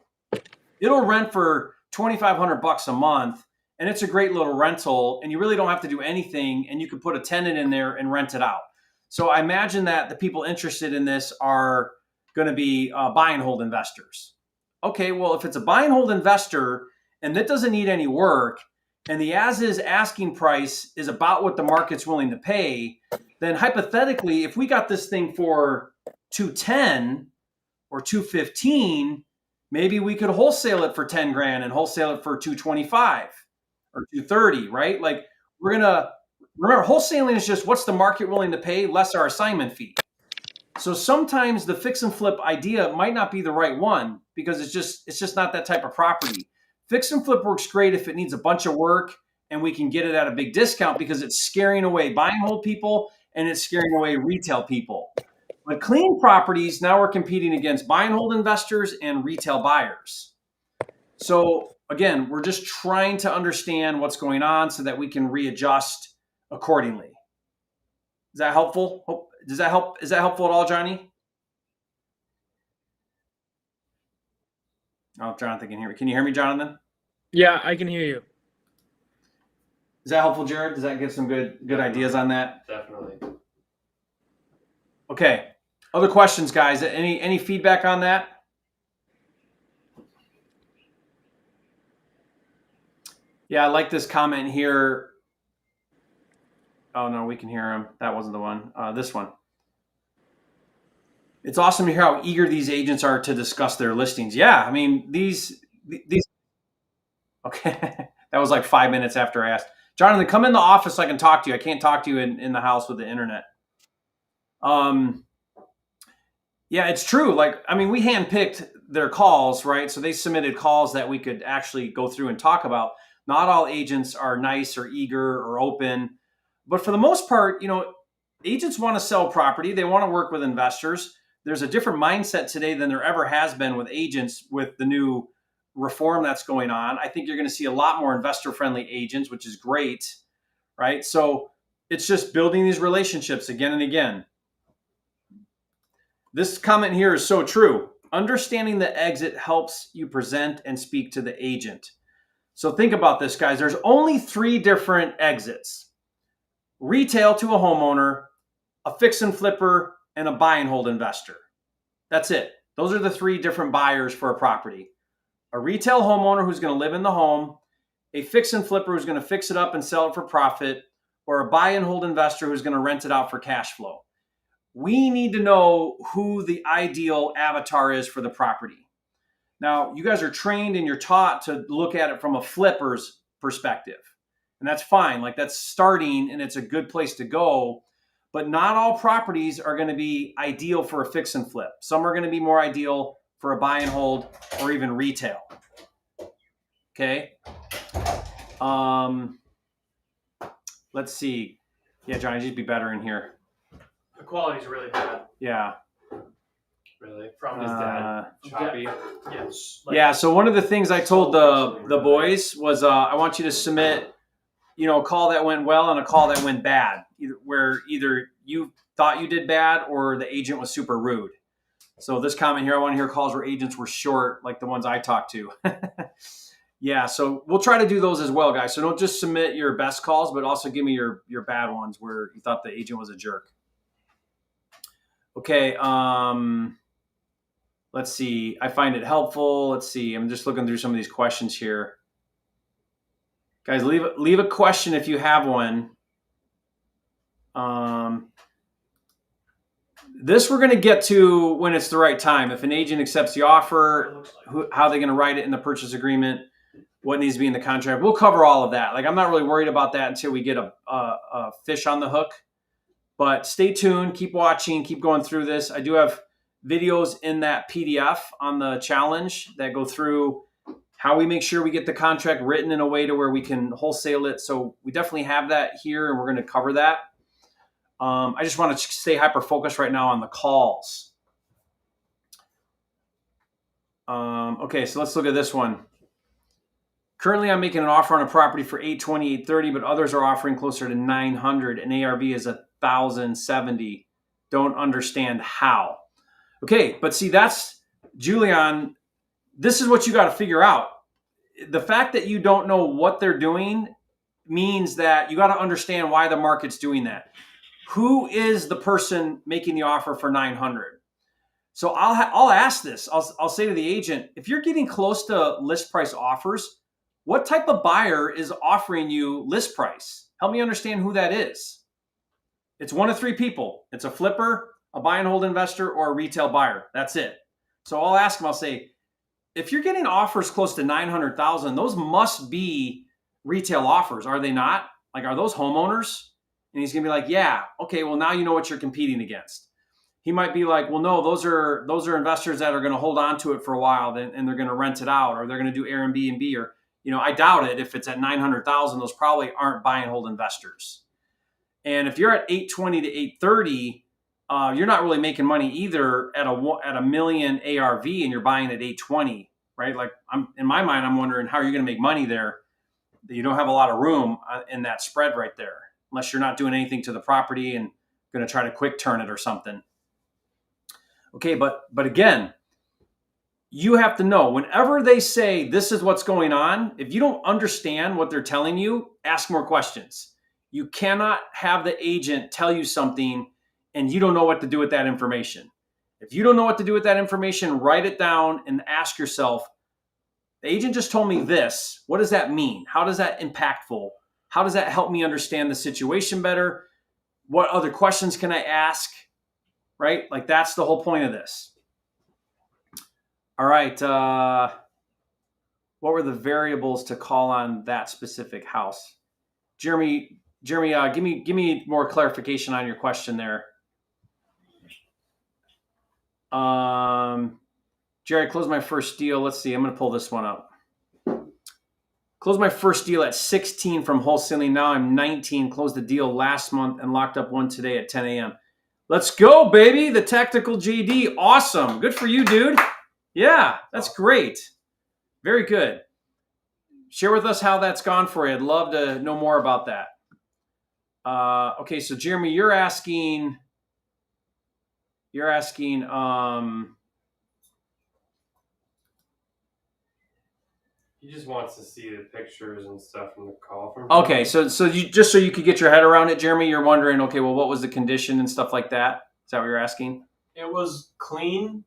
it'll rent for $2,500 a month, and it's a great little rental, and you really don't have to do anything, and you can put a tenant in there and rent it out. So I imagine that the people interested in this are going to be buy and hold investors. Okay, well, if it's a buy and hold investor and that doesn't need any work, and the as-is asking price is about what the market's willing to pay, then hypothetically, if we got this thing for $210 or $215, maybe we could wholesale it for 10 grand and wholesale it for $225 or $230, right? Like, remember, wholesaling is just what's the market willing to pay less our assignment fee. So sometimes the fix and flip idea might not be the right one because it's just not that type of property. Fix and flip works great if it needs a bunch of work and we can get it at a big discount because it's scaring away buy and hold people and it's scaring away retail people. But clean properties, now we're competing against buy and hold investors and retail buyers. So again, we're just trying to understand what's going on so that we can readjust accordingly. Is that helpful? Does that help? Is that helpful at all, Johnny? Oh, Jonathan can hear me. Can you hear me, Jonathan? Yeah, I can hear you. Is that helpful, Jared? Does that give some good ideas on that? Definitely. Okay. Other questions, guys? Any feedback on that? Yeah, I like this comment here. Oh, no, we can hear him. That wasn't the one. This one. It's awesome to hear how eager these agents are to discuss their listings. Yeah, I mean, these. Okay, that was like 5 minutes after I asked. Jonathan, come in the office so I can talk to you. I can't talk to you in the house with the internet. Yeah, it's true. Like, I mean, we handpicked their calls, right? So they submitted calls that we could actually go through and talk about. Not all agents are nice or eager or open, but for the most part, agents want to sell property. They want to work with investors. There's a different mindset today than there ever has been with agents with the new reform that's going on. I think you're going to see a lot more investor-friendly agents, which is great, right? So it's just building these relationships again and again. This comment here is so true. Understanding the exit helps you present and speak to the agent. So think about this, guys. There's only 3 different exits. Retail to a homeowner, a fix and flipper, and a buy and hold investor. That's it. Those are the 3 different buyers for a property. A retail homeowner who's going to live in the home, a fix and flipper who's going to fix it up and sell it for profit, or a buy and hold investor who's going to rent it out for cash flow. We need to know who the ideal avatar is for the property. Now, you guys are trained and you're taught to look at it from a flipper's perspective. And that's fine. Like, that's starting and it's a good place to go. But not all properties are going to be ideal for a fix and flip. Some are going to be more ideal for a buy and hold or even retail. Okay. Let's see. Yeah, Johnny, just be better in here. The quality's really bad. Yeah. Really? From his dad. Choppy. Yes. Yeah. So one of the things I told the boys was I want you to submit, a call that went well and a call that went bad, where either you thought you did bad or the agent was super rude. So this comment here, I want to hear calls where agents were short, like the ones I talked to. Yeah. So we'll try to do those as well, guys. So don't just submit your best calls, but also give me your bad ones where you thought the agent was a jerk. Okay. Let's see. I find it helpful. Let's see. I'm just looking through some of these questions here. Guys, leave a question if you have one. This we're going to get to when it's the right time. If an agent accepts the offer, how they're going to write it in the purchase agreement, what needs to be in the contract. We'll cover all of that. Like, I'm not really worried about that until we get a fish on the hook. But stay tuned. Keep watching. Keep going through this. I do have videos in that PDF on the challenge that go through how we make sure we get the contract written in a way to where we can wholesale it. So we definitely have that here, and we're going to cover that. I just want to stay hyper-focused right now on the calls. Okay, so let's look at this one. Currently, I'm making an offer on a property for $820, $830, but others are offering closer to $900, and ARV is $1,070. Don't understand how. Okay, but see, that's Julian. This is what you got to figure out. The fact that you don't know what they're doing means that you got to understand why the market's doing that. Who is the person making the offer for 900? So I'll ask this. I'll say to the agent, if you're getting close to list price offers, what type of buyer is offering you list price? Help me understand who that is. It's one of three people. It's a flipper, a buy and hold investor, or a retail buyer. That's it. So I'll ask them, I'll say, if you're getting offers close to 900,000, those must be retail offers, are they not? Like, are those homeowners? And he's going to be like, yeah. Okay, well, now you know what you're competing against. He might be like, well, no, those are investors that are going to hold on to it for a while, and they're going to rent it out, or they're going to do Airbnb, or I doubt it. If it's at 900,000, those probably aren't buy and hold investors. And if you're at 820 to 830, you're not really making money either at a million ARV, and you're buying at 820, right? Like, in my mind, I'm wondering how you're going to make money there. You don't have a lot of room in that spread right there, unless you're not doing anything to the property and going to try to quick turn it or something. Okay, but again, you have to know whenever they say this is what's going on, if you don't understand what they're telling you, ask more questions. You cannot have the agent tell you something and you don't know what to do with that information. If you don't know what to do with that information, write it down and ask yourself, the agent just told me this. What does that mean? How does that impactful? How does that help me understand the situation better? What other questions can I ask? Right? Like, that's the whole point of this. All right. What were the variables to call on that specific house? Jeremy, give me more clarification on your question there. Jerry, closed my first deal. Let's see. I'm going to pull this one up. Closed my first deal at 16 from wholesaling. Now I'm 19. Closed the deal last month and locked up one today at 10 a.m. Let's go, baby. The tactical JD. Awesome. Good for you, dude. Yeah, that's great. Very good. Share with us how that's gone for you. I'd love to know more about that. Okay, so Jeremy, you're asking, he just wants to see the pictures and stuff from the call from him. Okay, so you just so you could get your head around it, Jeremy, you're wondering, okay, well, what was the condition and stuff like that? Is that what you're asking? It was clean,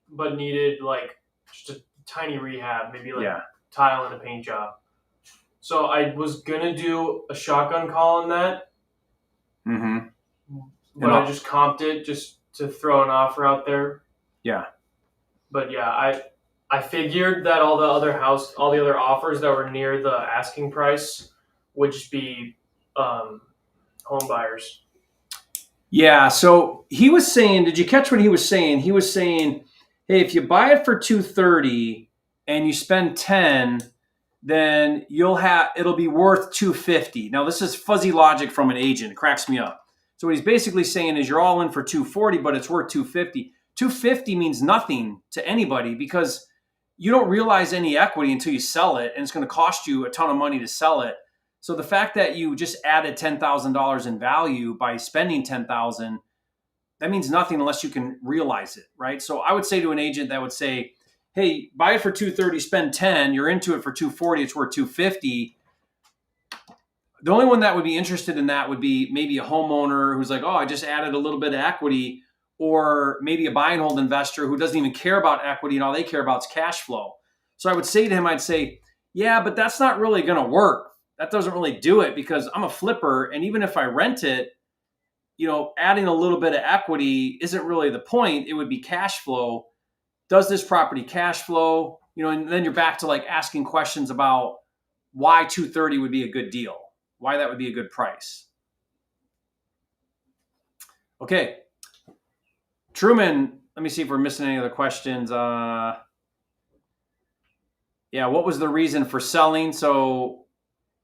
but needed like just a tiny rehab, maybe like tile and a paint job. So I was gonna do a shotgun call on that. Mm-hmm. But I just comped it just to throw an offer out there. Yeah. But yeah, I figured that all the other offers that were near the asking price would just be home buyers. Yeah, so he was saying, did you catch what he was saying? He was saying, hey, if you buy it for $230 and you spend $10, then it'll be worth $250. Now, this is fuzzy logic from an agent. It cracks me up. So what he's basically saying is you're all in for $240, but it's worth $250. $250 means nothing to anybody because you don't realize any equity until you sell it, and it's going to cost you a ton of money to sell it. So the fact that you just added $10,000 in value by spending $10,000, that means nothing unless you can realize it, right? So I would say to an agent that would say, hey, buy it for $230, spend $10, you're into it for $240, it's worth $250. The only one that would be interested in that would be maybe a homeowner who's like, oh, I just added a little bit of equity, or maybe a buy and hold investor who doesn't even care about equity and all they care about is cash flow. So I would say to him, I'd say, yeah, but that's not really going to work. That doesn't really do it because I'm a flipper. And even if I rent it, adding a little bit of equity isn't really the point. It would be cash flow. Does this property cash flow? And then you're back to like asking questions about why $230 would be a good deal, why that would be a good price. Okay. Truman, let me see if we're missing any other questions. What was the reason for selling? So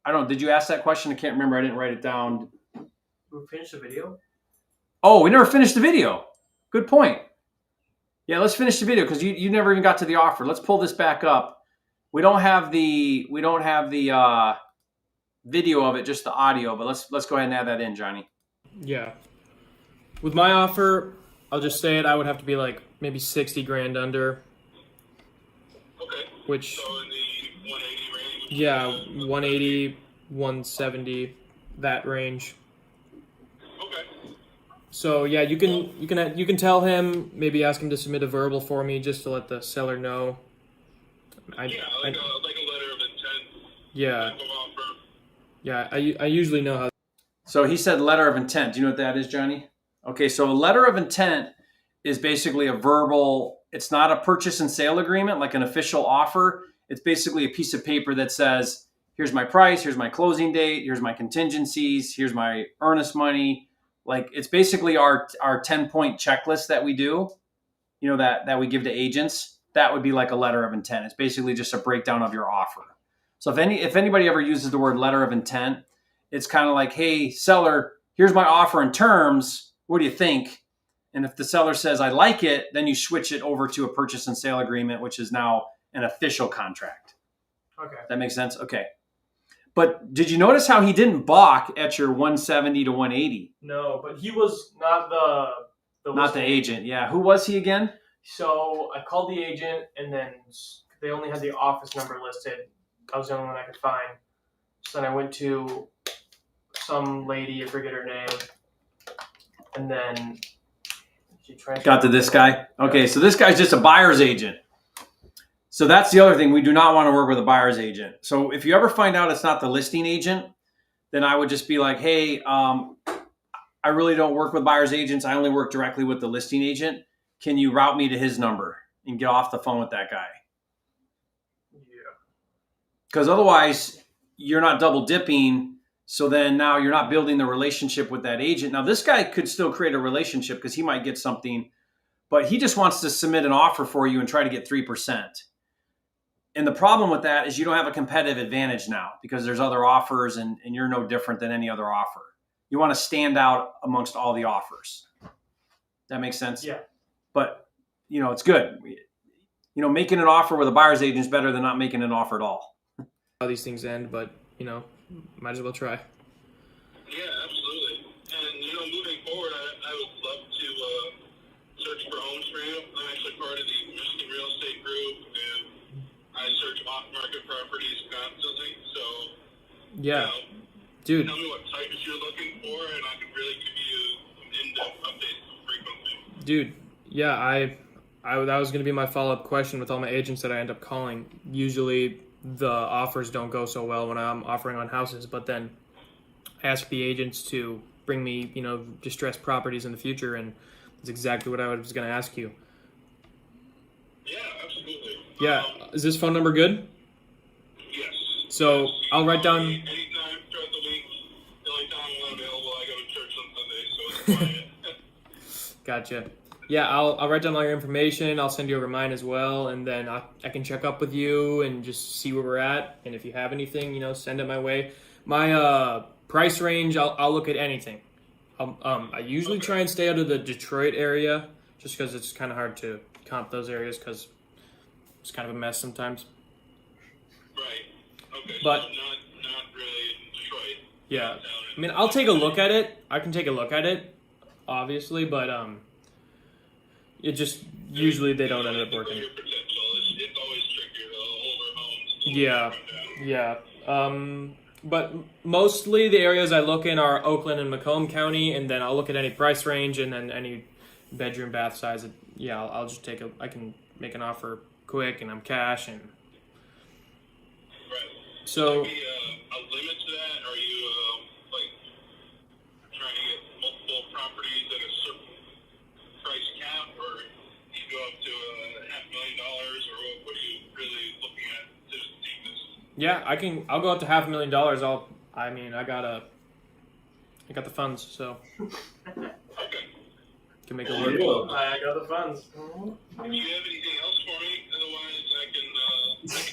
I don't know. Did you ask that question? I can't remember. I didn't write it down. We finished the video? Oh, we never finished the video. Good point. Yeah, let's finish the video because you never even got to the offer. Let's pull this back up. We don't have the video of it, just the audio. But let's go ahead and add that in, Johnny. Yeah. With my offer, I'll just say it. I would have to be like maybe 60 grand under. Okay. Which. So in the 180 range. Yeah, 180, 170, that range. Okay. So yeah, you can tell him, maybe ask him to submit a verbal for me just to let the seller know. Like a letter of intent. Yeah. Type of offer. Yeah, I usually know how. So he said letter of intent. Do you know what that is, Johnny? Okay, so a letter of intent is basically a verbal. It's not a purchase and sale agreement like an official offer. It's basically a piece of paper that says, here's my price, here's my closing date, here's my contingencies, here's my earnest money. Like it's basically our 10-point checklist that we do, that we give to agents. That would be like a letter of intent. It's basically just a breakdown of your offer. So if anybody ever uses the word letter of intent, it's kind of like, hey, seller, here's my offer in terms. What do you think? And if the seller says, I like it, then you switch it over to a purchase and sale agreement, which is now an official contract. Okay. That makes sense? Okay. But did you notice how he didn't balk at your 170 to 180? No, but he was not the Not the agent. Yeah. Who was he again? So I called the agent, and then they only had the office number listed. I was the only one I could find. So then I went to some lady, I forget her name, and then she transferred. Got to this guy? Okay, so this guy's just a buyer's agent. So that's the other thing. We do not want to work with a buyer's agent. So if you ever find out it's not the listing agent, then I would just be like, hey, I really don't work with buyer's agents. I only work directly with the listing agent. Can you route me to his number and get off the phone with that guy? Yeah. Because otherwise, you're not double dipping. So then now you're not building the relationship with that agent. Now, this guy could still create a relationship because he might get something, but he just wants to submit an offer for you and try to get 3%. And the problem with that is you don't have a competitive advantage now because there's other offers and you're no different than any other offer. You want to stand out amongst all the offers. That makes sense? Yeah. But, it's good. Making an offer with a buyer's agent is better than not making an offer at all. How these things end, but, might as well try. Yeah, absolutely. And, moving forward, I would love to search for homes for you. I'm actually part of the Michigan Real Estate Group, and I search off-market properties constantly. So, yeah, dude. Tell me what types you're looking for, and I can really give you some in-depth updates frequently. Dude, yeah, that was going to be my follow-up question with all my agents that I end up calling. Usually the offers don't go so well when I'm offering on houses, but then I ask the agents to bring me, distressed properties in the future, and that's exactly what I was going to ask you. Yeah, absolutely. Yeah, is this phone number good? Yes. So yes. I'll write down. Anytime throughout the week, the only time I'm available, I go to church on Sunday, so it's fine. Gotcha. Yeah, I'll write down all your information. I'll send you over mine as well, and then I can check up with you and just see where we're at. And if you have anything, send it my way. My price range, I'll look at anything. I usually try and stay out of the Detroit area, just because it's kind of hard to comp those areas because it's kind of a mess sometimes. Right. Okay. But so not really in Detroit. Yeah, I mean, I'll take a look at it. I can take a look at it, obviously, but it just usually they don't end up working. It's always trickier though. Older homes. Yeah. But mostly the areas I look in are Oakland and Macomb County, and then I'll look at any price range and then any bedroom bath size. Yeah, I'll just I can make an offer quick, and I'm cash, and right. So. Would there be a limit to that? Are you trying to get multiple properties at a certain price cap, or you go up to $500,000, or what are you really looking at to do this? Yeah, I'll go up to $500,000. I got the funds, so. Okay. Can make it work. Cool. I got the funds. Do you have anything else for me? Otherwise, I can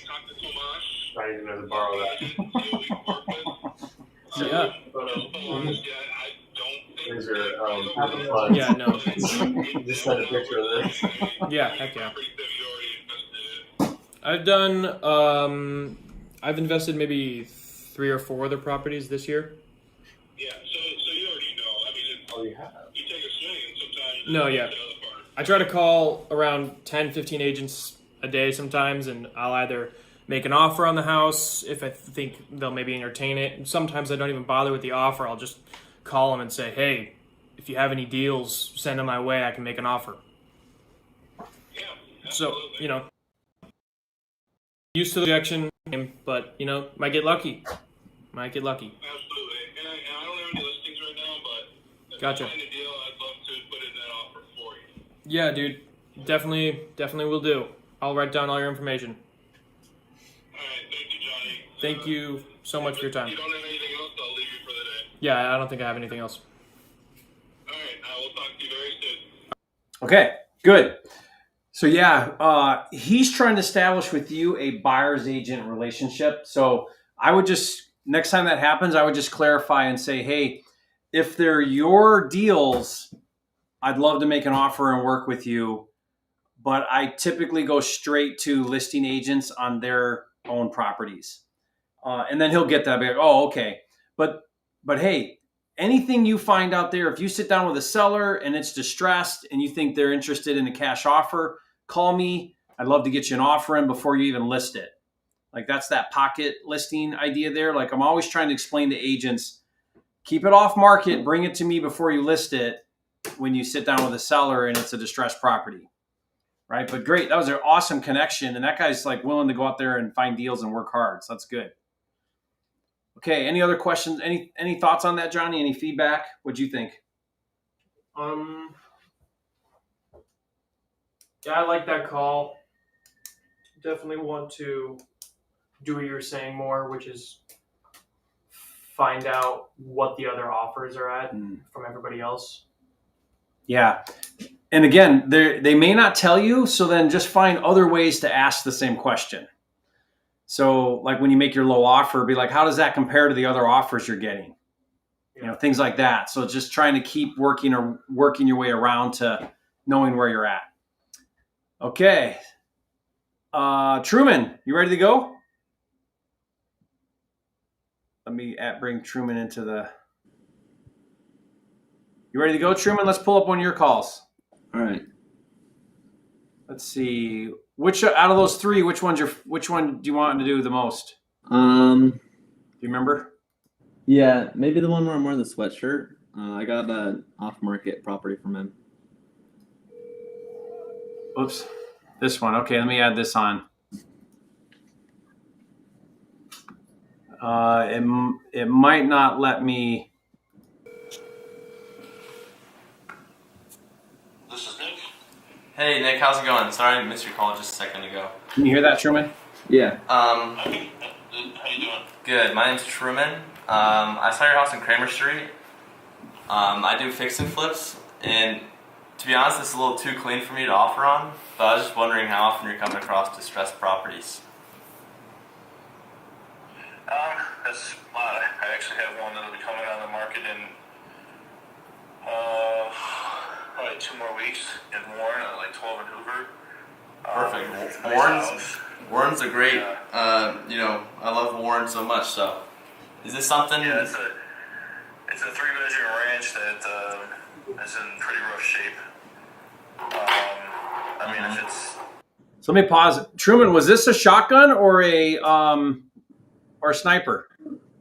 talk to Tomash. I even know to borrow that. See what we can work with. Yeah. I don't think These are Yeah, no. You just sent a picture of this. Yeah, heck yeah. Properties that you already invested in? I've done. I've invested maybe 3 or 4 other properties this year. Yeah, so you already know. I mean, Oh, you have. you take a swing and sometimes you No, just yeah. get the other part. I try to call around 10, 15 agents a day sometimes, and I'll either make an offer on the house if I think they'll maybe entertain it. And sometimes I don't even bother with the offer. I'll just call them and say, hey, if you have any deals, send them my way. I can make an offer. Yeah, So, absolutely. Used to the objection, but, might get lucky. Absolutely. And I don't have any listings right now, but if Gotcha. I find a deal, I'd love to put in that offer for you. Yeah, dude. Definitely will do. I'll write down all your information. All right, thank you, Johnny. Thank you so much for your time. If you don't have anything else, I'll leave you for the day. Yeah, I don't think I have anything else. All right, I will talk to you very soon. Okay, good. So yeah, he's trying to establish with you a buyer's agent relationship. So I would just, next time that happens, I would just clarify and say, hey, if they're your deals, I'd love to make an offer and work with you. But I typically go straight to listing agents on their own properties. And then he'll get that, be like, oh, okay. But hey, anything you find out there, if you sit down with a seller and it's distressed and you think they're interested in a cash offer, call me. I'd love to get you an offer in before you even list it. Like that's that pocket listing idea there. Like I'm always trying to explain to agents, keep it off market, bring it to me before you list it when you sit down with a seller and it's a distressed property. Right. But great. That was an awesome connection. And that guy's like willing to go out there and find deals and work hard. So that's good. Okay. Any other questions? Any thoughts on that, Johnny? Any feedback? What'd you think? Yeah, I like that call. Definitely want to do what you were saying more, which is find out what the other offers are at from everybody else. Yeah. And again, they may not tell you, so then just find other ways to ask the same question. So like when you make your low offer, be like, how does that compare to the other offers you're getting? Things like that. So just trying to keep working your way around to knowing where you're at. Okay. Truman, you ready to go? Let me bring Truman into the... You ready to go, Truman? Let's pull up one of your calls. All right. Let's see. Which out of those 3, which one do you want to do the most? Do you remember? Yeah, maybe the one where I'm wearing the sweatshirt. I got an off-market property from him. Oops. This one. Okay, let me add this on. It might not let me. This is Nick. Hey Nick, how's it going? Sorry I missed your call just a second ago. Can you hear that, Truman? Yeah. How you doing? Good. My name's Truman. I saw your house in Kramer Street. I do fix and flips, and to be honest, this is a little too clean for me to offer on. But I was just wondering how often you're coming across distressed properties. I actually have one that'll be coming on the market in probably 2 more weeks in Warren, like 12 and Hoover. Perfect. Nice Warren's a great. Yeah. I love Warren so much. So, is this something? Yeah, it's a 3-bedroom ranch that is in pretty rough shape. I mean, if it's... So let me pause. Truman, was this a shotgun or a sniper?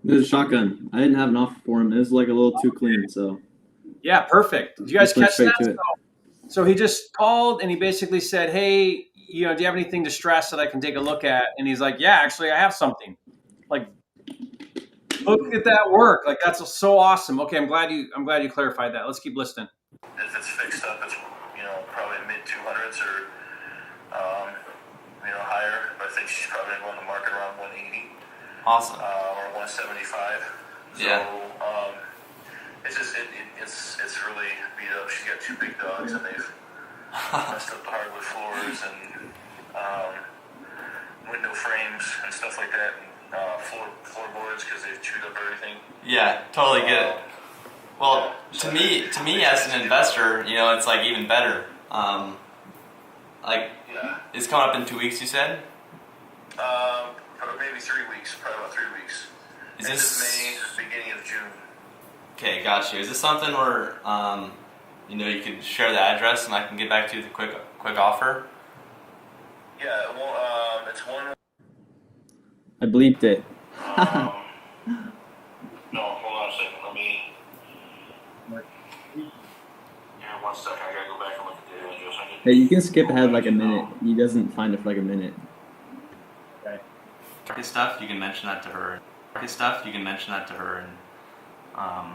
It was a shotgun. I didn't have an offer for him. It was like a little too clean, so. Yeah, perfect. Did you guys Just went catch straight that? to it. So he just called and he basically said, hey, do you have anything distressed that I can take a look at? And he's like, yeah, actually, I have something. Like, look at that work. Like, that's so awesome. Okay, I'm glad you clarified that. Let's keep listening. If it's fixed up, it's probably mid-200s or higher. But I think she's probably going to go on the market around 180. Awesome. Or 175. Yeah. So it's really beat up. She's got 2 big dogs and they've messed up the hardwood floors and window frames and stuff like that, and floorboards because they've chewed up everything. Yeah, totally get it. Well, to me, as an investor, you know, it's like even better. Like, it's coming up in 2 weeks. You said. Maybe 3 weeks. Probably about 3 weeks. Is End this of May, beginning of June? Okay, got you. Is this something where you know, you could share the address and I can get back to you with a quick offer? Yeah. Well, it's one. I bleeped it. No, hold on a second. Let me. Yeah, 1 second. I gotta go back and look at the address. Hey, you can skip ahead like a minute. He doesn't find it for like a minute. Market stuff, you can mention that to her. Market stuff, you can mention that to her and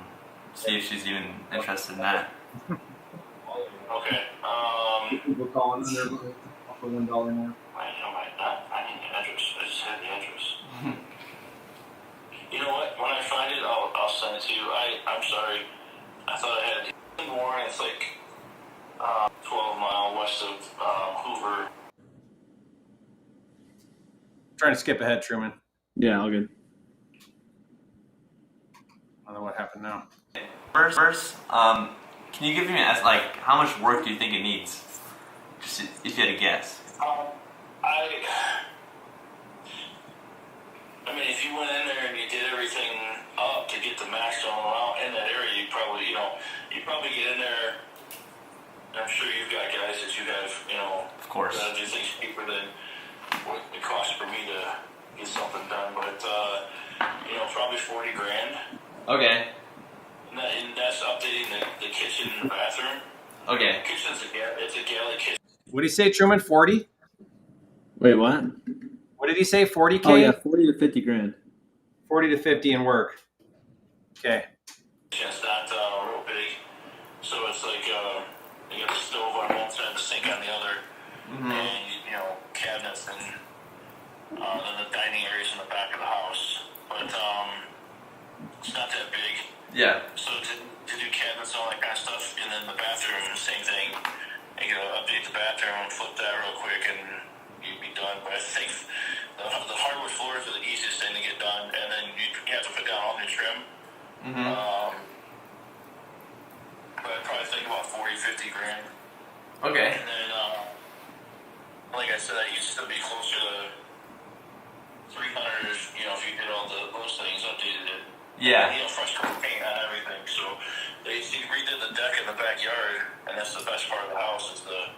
see if she's even interested in that. Okay. People calling under for $1 more. I need the address. I just had the address. You know what? When I find it, I'll send it to you. I'm sorry. I thought I had it more. It's like 12 mile west of Hoover. Trying to skip ahead, Truman. Yeah, all good. I don't know what happened now. First, can you give me like how much work do you think it needs? Just if you had to guess. I mean, if you went in there and you did everything up to get the max on amount in that area, you'd probably get in there. I'm sure you've got guys that you have, Of course. Do things cheaper than what it costs for me to get something done, but probably 40 grand. Okay. And that's updating the kitchen and the bathroom. Okay. The kitchen's a galley kitchen. What did he say, Truman? 40? Wait, what? What did he say? 40K? Oh yeah, 40 to 50 grand. 40 to 50 in work. Okay. It's not real big, so it's like you got the stove on one side, the sink on the other, and cabinets and then the dining areas in the back of the house. But it's not that big. Yeah. So to do cabinets and all that kind of stuff, and then the bathroom, same thing. You gotta update the bathroom and flip that real quick, and you'd be done. But I think the hardwood floors are the easiest thing to get done, and then you have to put down all new trim. But I'd probably think about 40, 50 grand. Okay. And then, like I said, you'd still be closer to 300 if you did all those things, updated it. Yeah. Fresh coat paint on everything. So they redid the deck in the backyard, and that's the best part of the house is the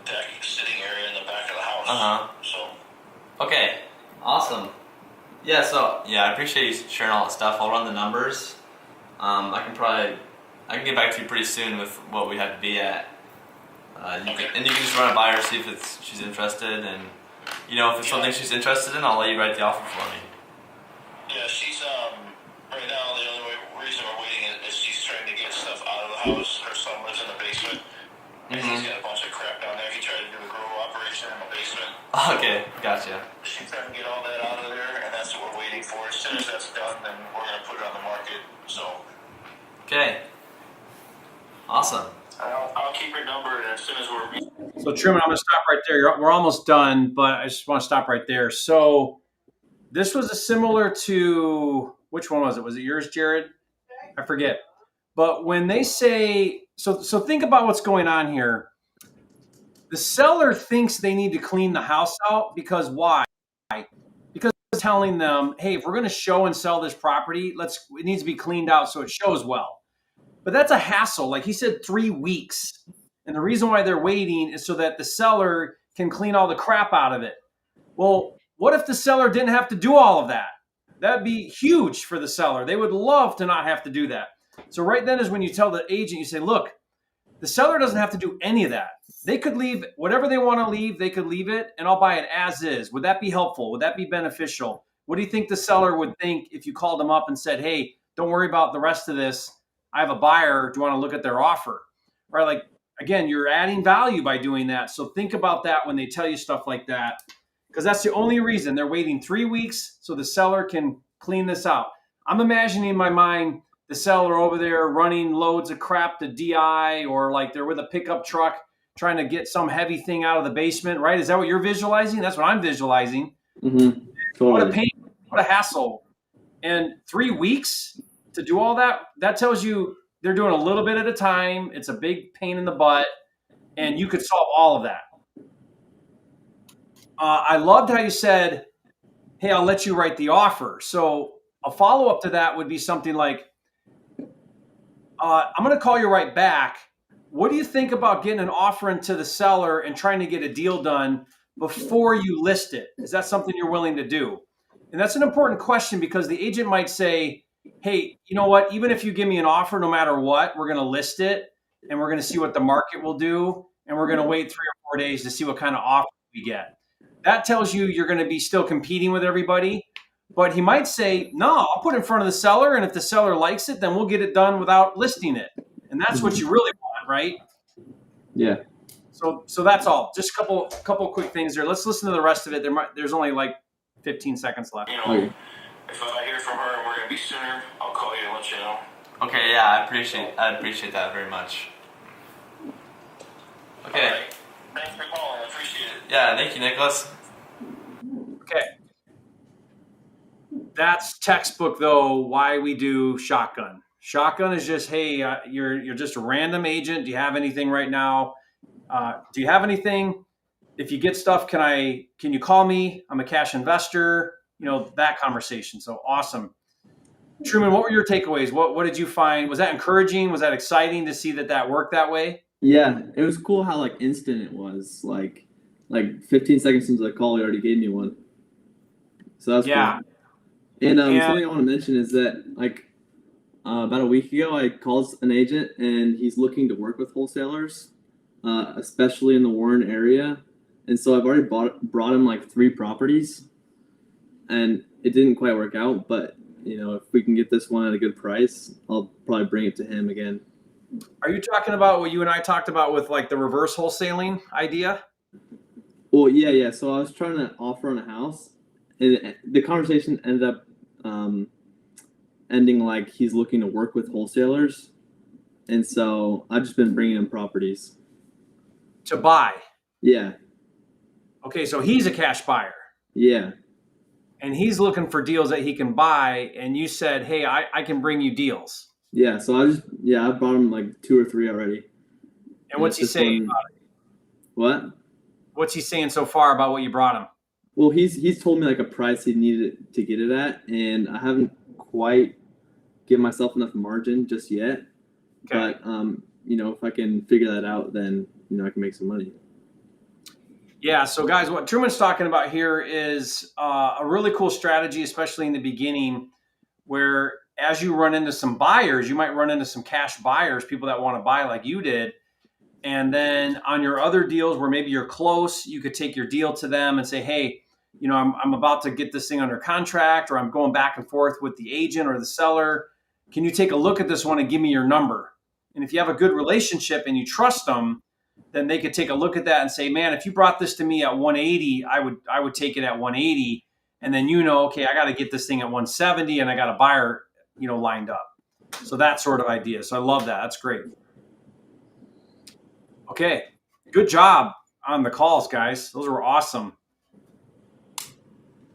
deck sitting area in the back of the house. So. Okay. Awesome. Yeah. So I appreciate you sharing all that stuff. I'll run the numbers. I can get back to you pretty soon with what we have to be at. You can just run it by her, see if she's interested, and if it's something she's interested in, I'll let you write the offer for me. Yeah, she's right now the only reason we're waiting is she's trying to get stuff out of the house. Her son lives in the basement, and he's got a bunch of crap down there. He tried to do a grow operation in the basement. Okay, gotcha. She's trying to get all that out of there, and that's what we're waiting for. As soon as that's done, then we're gonna put it on the market. So. Okay. Awesome. I'll keep your number, and as soon as we're. So Truman, I'm going to stop right there. We're almost done, but I just want to stop right there. So this was a similar to, which one was it? Was it yours, Jared? I forget. But when they say, so think about what's going on here. The seller thinks they need to clean the house out because why? Because it's telling them, hey, if we're going to show and sell this property, it needs to be cleaned out so it shows well. But that's a hassle. Like he said, 3 weeks. And the reason why they're waiting is so that the seller can clean all the crap out of it. Well, what if the seller didn't have to do all of that? That'd be huge for the seller. They would love to not have to do that. So right then is when you tell the agent, you say, look, the seller doesn't have to do any of that. They could leave whatever they want to leave. They could leave it and I'll buy it as is. Would that be helpful? Would that be beneficial? What do you think the seller would think if you called them up and said, hey, don't worry about the rest of this. I have a buyer. Do you want to look at their offer? Right? Like, again, you're adding value by doing that. So think about that when they tell you stuff like that, because that's the only reason they're waiting 3 weeks so the seller can clean this out. I'm imagining in my mind the seller over there running loads of crap to DI, or like they're with a pickup truck trying to get some heavy thing out of the basement, right? Is that what you're visualizing? That's what I'm visualizing. Totally. What a pain, what a hassle. And 3 weeks to do all that, that tells you they're doing a little bit at a time. It's a big pain in the butt, and you could solve all of that. I loved how you said, hey, I'll let you write the offer. So a follow-up to that would be something like, I'm going to call you right back. What do you think about getting an offer into the seller and trying to get a deal done before you list it? Is that something you're willing to do? And that's an important question because the agent might say, hey, you know what? Even if you give me an offer, no matter what, we're going to list it and we're going to see what the market will do. And we're going to wait 3 or 4 days to see what kind of offer we get. That tells you you're going to be still competing with everybody. But he might say, no, I'll put it in front of the seller. And if the seller likes it, then we'll get it done without listing it. And that's what you really want, right? Yeah. So that's all. Just a couple quick things there. Let's listen to the rest of it. There's only like 15 seconds left. You know, Okay. if I hear from her and we're gonna be sooner, I'll call you and let you know. Okay, yeah, I appreciate that very much. Okay. All right. Thanks for calling. I appreciate it. Yeah, thank you, Nicholas. Okay. That's textbook though. Why we do shotgun. Shotgun is just, hey, you're just a random agent. Do you have anything right now? Do you have anything? If you get stuff, can you call me? I'm a cash investor. You know, that conversation. So awesome. Truman, what were your takeaways? What did you find? Was that encouraging? Was that exciting to see that worked that way? Yeah, it was cool how like instant it was. Like 15 seconds into the call, he already gave me one. So that's Yeah. cool. And something I want to mention is that like about a week ago, I called an agent and he's looking to work with wholesalers, especially in the Warren area. And so I've already brought him like 3 properties, and it didn't quite work out. But you know, if we can get this one at a good price, I'll probably bring it to him again. Are you talking about what you and I talked about with like the reverse wholesaling idea? Well, yeah. So I was trying to offer on a house, and the conversation ended up ending like he's looking to work with wholesalers, and so I've just been bringing him properties To buy. Yeah. Okay, so he's a cash buyer. Yeah. And he's looking for deals that he can buy, and you said, hey, I can bring you deals. Yeah. So I brought him like 2 or 3 already. And what's he saying about it? What? What's he saying so far about what you brought him? Well, he's told me like a price he needed to get it at, and I haven't quite given myself enough margin just yet. Okay. But you know, if I can figure that out, then you know I can make some money. Yeah. So guys, what Truman's talking about here is a really cool strategy, especially in the beginning, where as you run into some buyers, you might run into some cash buyers, people that want to buy like you did. And then on your other deals where maybe you're close, you could take your deal to them and say, hey, you know, I'm about to get this thing under contract, or I'm going back and forth with the agent or the seller. Can you take a look at this one and give me your number? And if you have a good relationship and you trust them, then they could take a look at that and say, man, if you brought this to me at 180, I would take it at 180. And then, you know, okay, I got to get this thing at 170 and I got a buyer, you know, lined up. So that sort of idea. So I love that. That's great. Okay. Good job on the calls, guys. Those were awesome.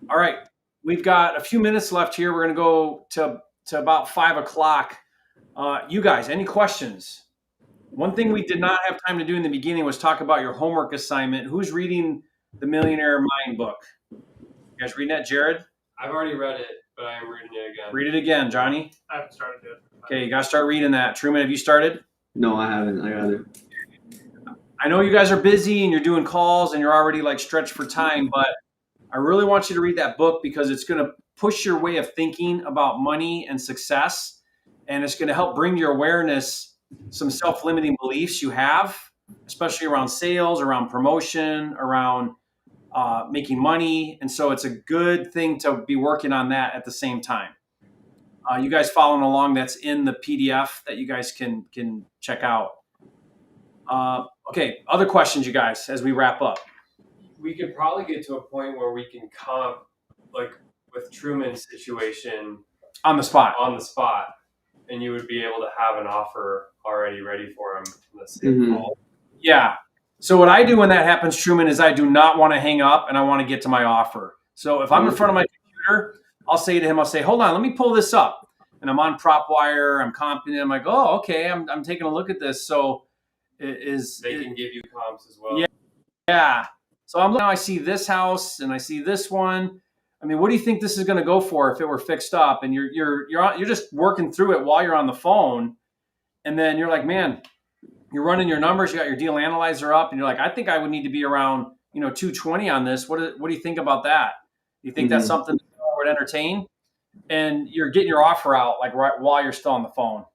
All right. We've got a few minutes left here. We're going to go to about 5 o'clock. You guys, any questions? One thing we did not have time to do in the beginning was talk about your homework assignment. Who's reading the Millionaire Mind book? You guys reading that, Jared? I've already read it, but I am reading it again. Read it again, Johnny. I haven't started yet. Okay, you got to start reading that. Truman, have you started? No, I haven't. I got it. I know you guys are busy and you're doing calls and you're already like stretched for time, but I really want you to read that book because it's going to push your way of thinking about money and success, and it's going to help bring your awareness some self-limiting beliefs you have, especially around sales, around promotion, around making money. And so it's a good thing to be working on that at the same time. You guys following along, that's in the PDF that you guys can check out. Okay, other questions, you guys, as we wrap up. We could probably get to a point where we can comp, like with Truman's situation, On the spot. And you would be able to have an offer already ready for him in the same call. Yeah. So what I do when that happens, Truman, is I do not want to hang up and I want to get to my offer. So if I'm in front of my computer, I'll say to him, hold on, let me pull this up. and I'm on PropWire, I'm comping it. I'm like, oh, okay, I'm taking a look at this. So They can give you comps as well. Yeah. Yeah. So now I see this house and I see this one. I mean, what do you think this is going to go for if it were fixed up? And you're just working through it while you're on the phone, and then you're like, man, you're running your numbers. You got your deal analyzer up, and you're like, I think I would need to be around 220 on this. What do you think about that? Do you think that's something that I would entertain? And you're getting your offer out like right while you're still on the phone.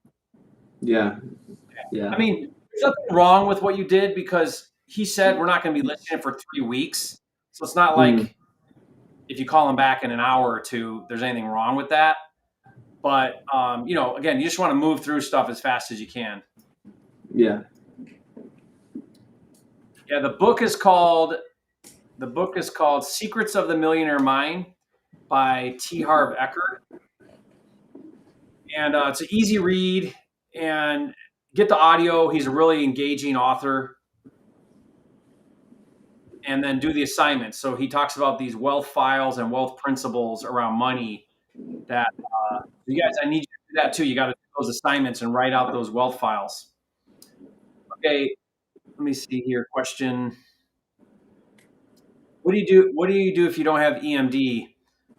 Yeah. Yeah. I mean, there's nothing wrong with what you did because he said we're not going to be listing it for 3 weeks. So it's not like if you call him back in an hour or two, there's anything wrong with that. But, again, you just want to move through stuff as fast as you can. Yeah. Yeah, the book is called Secrets of the Millionaire Mind by T. Harv Eker. And it's an easy read, and get the audio. He's a really engaging author. And then do the assignments. So he talks about these wealth files and wealth principles around money that you guys, I need you to do that too. You got to do those assignments and write out those wealth files. Okay, let me see here. Question. What do you do if you don't have EMD?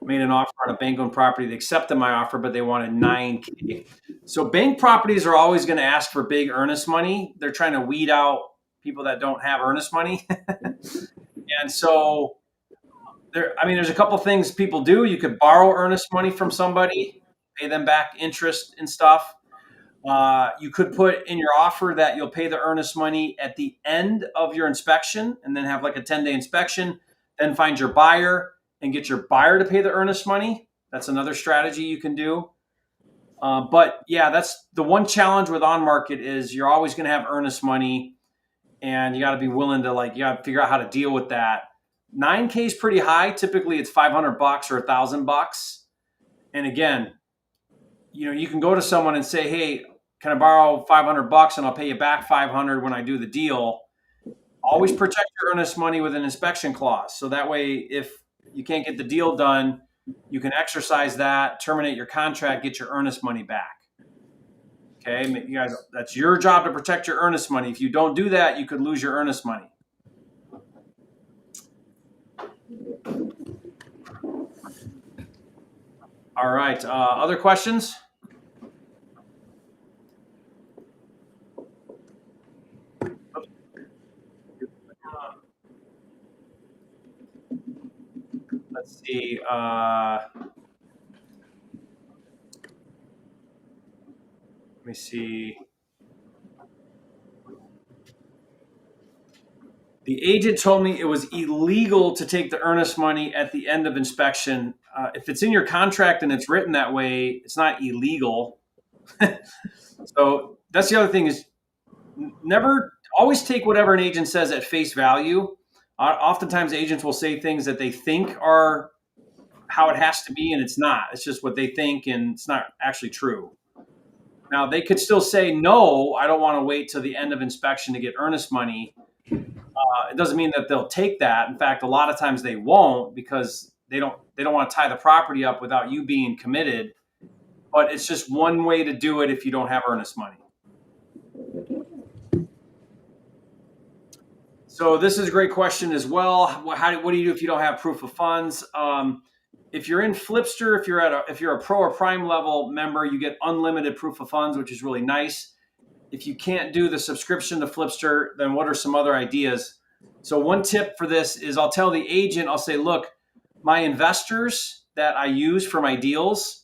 Made an offer on a bank-owned property. They accepted my offer, but they wanted $9,000. So bank properties are always going to ask for big earnest money. They're trying to weed out people that don't have earnest money. And so there's a couple things people do. You could borrow earnest money from somebody, pay them back interest and stuff. You could put in your offer that you'll pay the earnest money at the end of your inspection and then have like a 10-day inspection, then find your buyer and get your buyer to pay the earnest money. That's another strategy you can do. But yeah, that's the one challenge with on market is you're always going to have earnest money, and you got to be willing to you got to figure out how to deal with that. $9,000 is pretty high. Typically it's $500 or $1,000. And again, you can go to someone and say, hey, can I borrow $500 and I'll pay you back $500 when I do the deal. Always protect your earnest money with an inspection clause. So that way, if you can't get the deal done, you can exercise that, terminate your contract, get your earnest money back. Okay, you guys, that's your job to protect your earnest money. If you don't do that, you could lose your earnest money. All right, other questions? Let's see. Let me see. The agent told me it was illegal to take the earnest money at the end of inspection. If it's in your contract and it's written that way, it's not illegal. So that's the other thing is never always take whatever an agent says at face value. Oftentimes agents will say things that they think are how it has to be, and it's not. It's just what they think, and it's not actually true. Now, they could still say, no, I don't want to wait till the end of inspection to get earnest money. It doesn't mean that they'll take that. In fact, a lot of times they won't because they don't want to tie the property up without you being committed. But it's just one way to do it if you don't have earnest money. So this is a great question as well. What do you do if you don't have proof of funds? If you're in Flipster, if you're a pro or prime level member, you get unlimited proof of funds, which is really nice. If you can't do the subscription to Flipster, then what are some other ideas? So one tip for this is I'll tell the agent, I'll say, look, my investors that I use for my deals,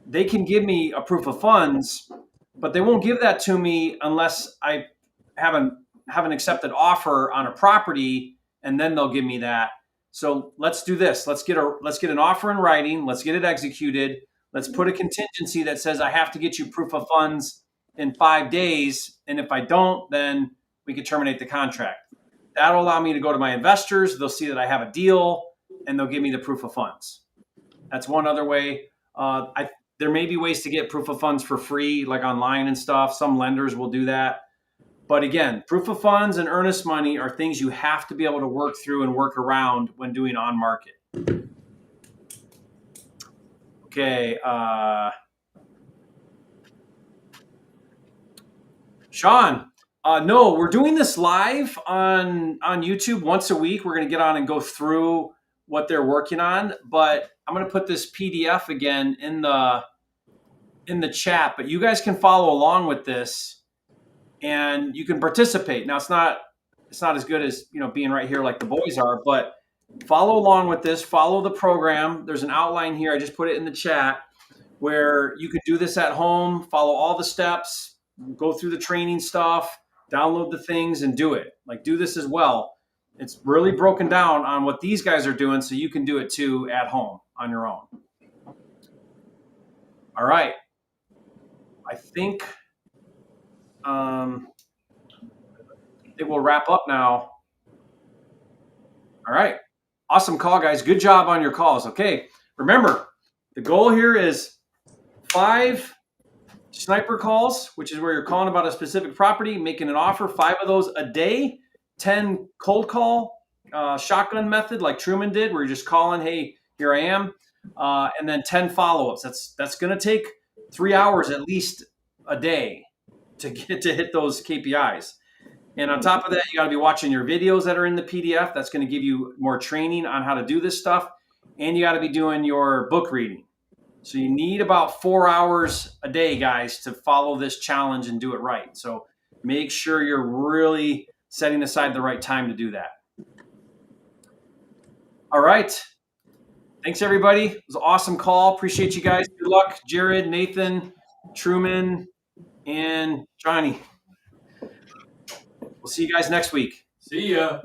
they can give me a proof of funds, but they won't give that to me unless I have an accepted offer on a property, and then they'll give me that. So let's do this. Let's get an offer in writing. Let's get it executed. Let's put a contingency that says I have to get you proof of funds in 5 days. And if I don't, then we can terminate the contract. That'll allow me to go to my investors. They'll see that I have a deal and they'll give me the proof of funds. That's one other way. There may be ways to get proof of funds for free, like online and stuff. Some lenders will do that. But again, proof of funds and earnest money are things you have to be able to work through and work around when doing on market. Okay. Sean, no, we're doing this live on YouTube once a week. We're going to get on and go through what they're working on, but I'm going to put this PDF again in the chat, but you guys can follow along with this and you can participate. Now it's not as good as, being right here like the boys are, but follow along with this, follow the program. There's an outline here. I just put it in the chat where you could do this at home, follow all the steps, go through the training stuff, download the things and do it. Like, do this as well. It's really broken down on what these guys are doing, so you can do it too at home on your own. All right. I think it will wrap up now. All right. Awesome call, guys. Good job on your calls. Okay. Remember, the goal here is 5 sniper calls, which is where you're calling about a specific property, making an offer, 5 of those a day, 10 cold call, shotgun method like Truman did, where you're just calling, hey, here I am, and then 10 follow-ups. That's going to take 3 hours at least a day to hit those KPIs. And on top of that, you got to be watching your videos that are in the PDF. That's going to give you more training on how to do this stuff. And you got to be doing your book reading. So you need about 4 hours a day, guys, to follow this challenge and do it right. So make sure you're really setting aside the right time to do that. All right. Thanks, everybody. It was an awesome call. Appreciate you guys. Good luck, Jared, Nathan, Truman, and Johnny. We'll see you guys next week. See ya.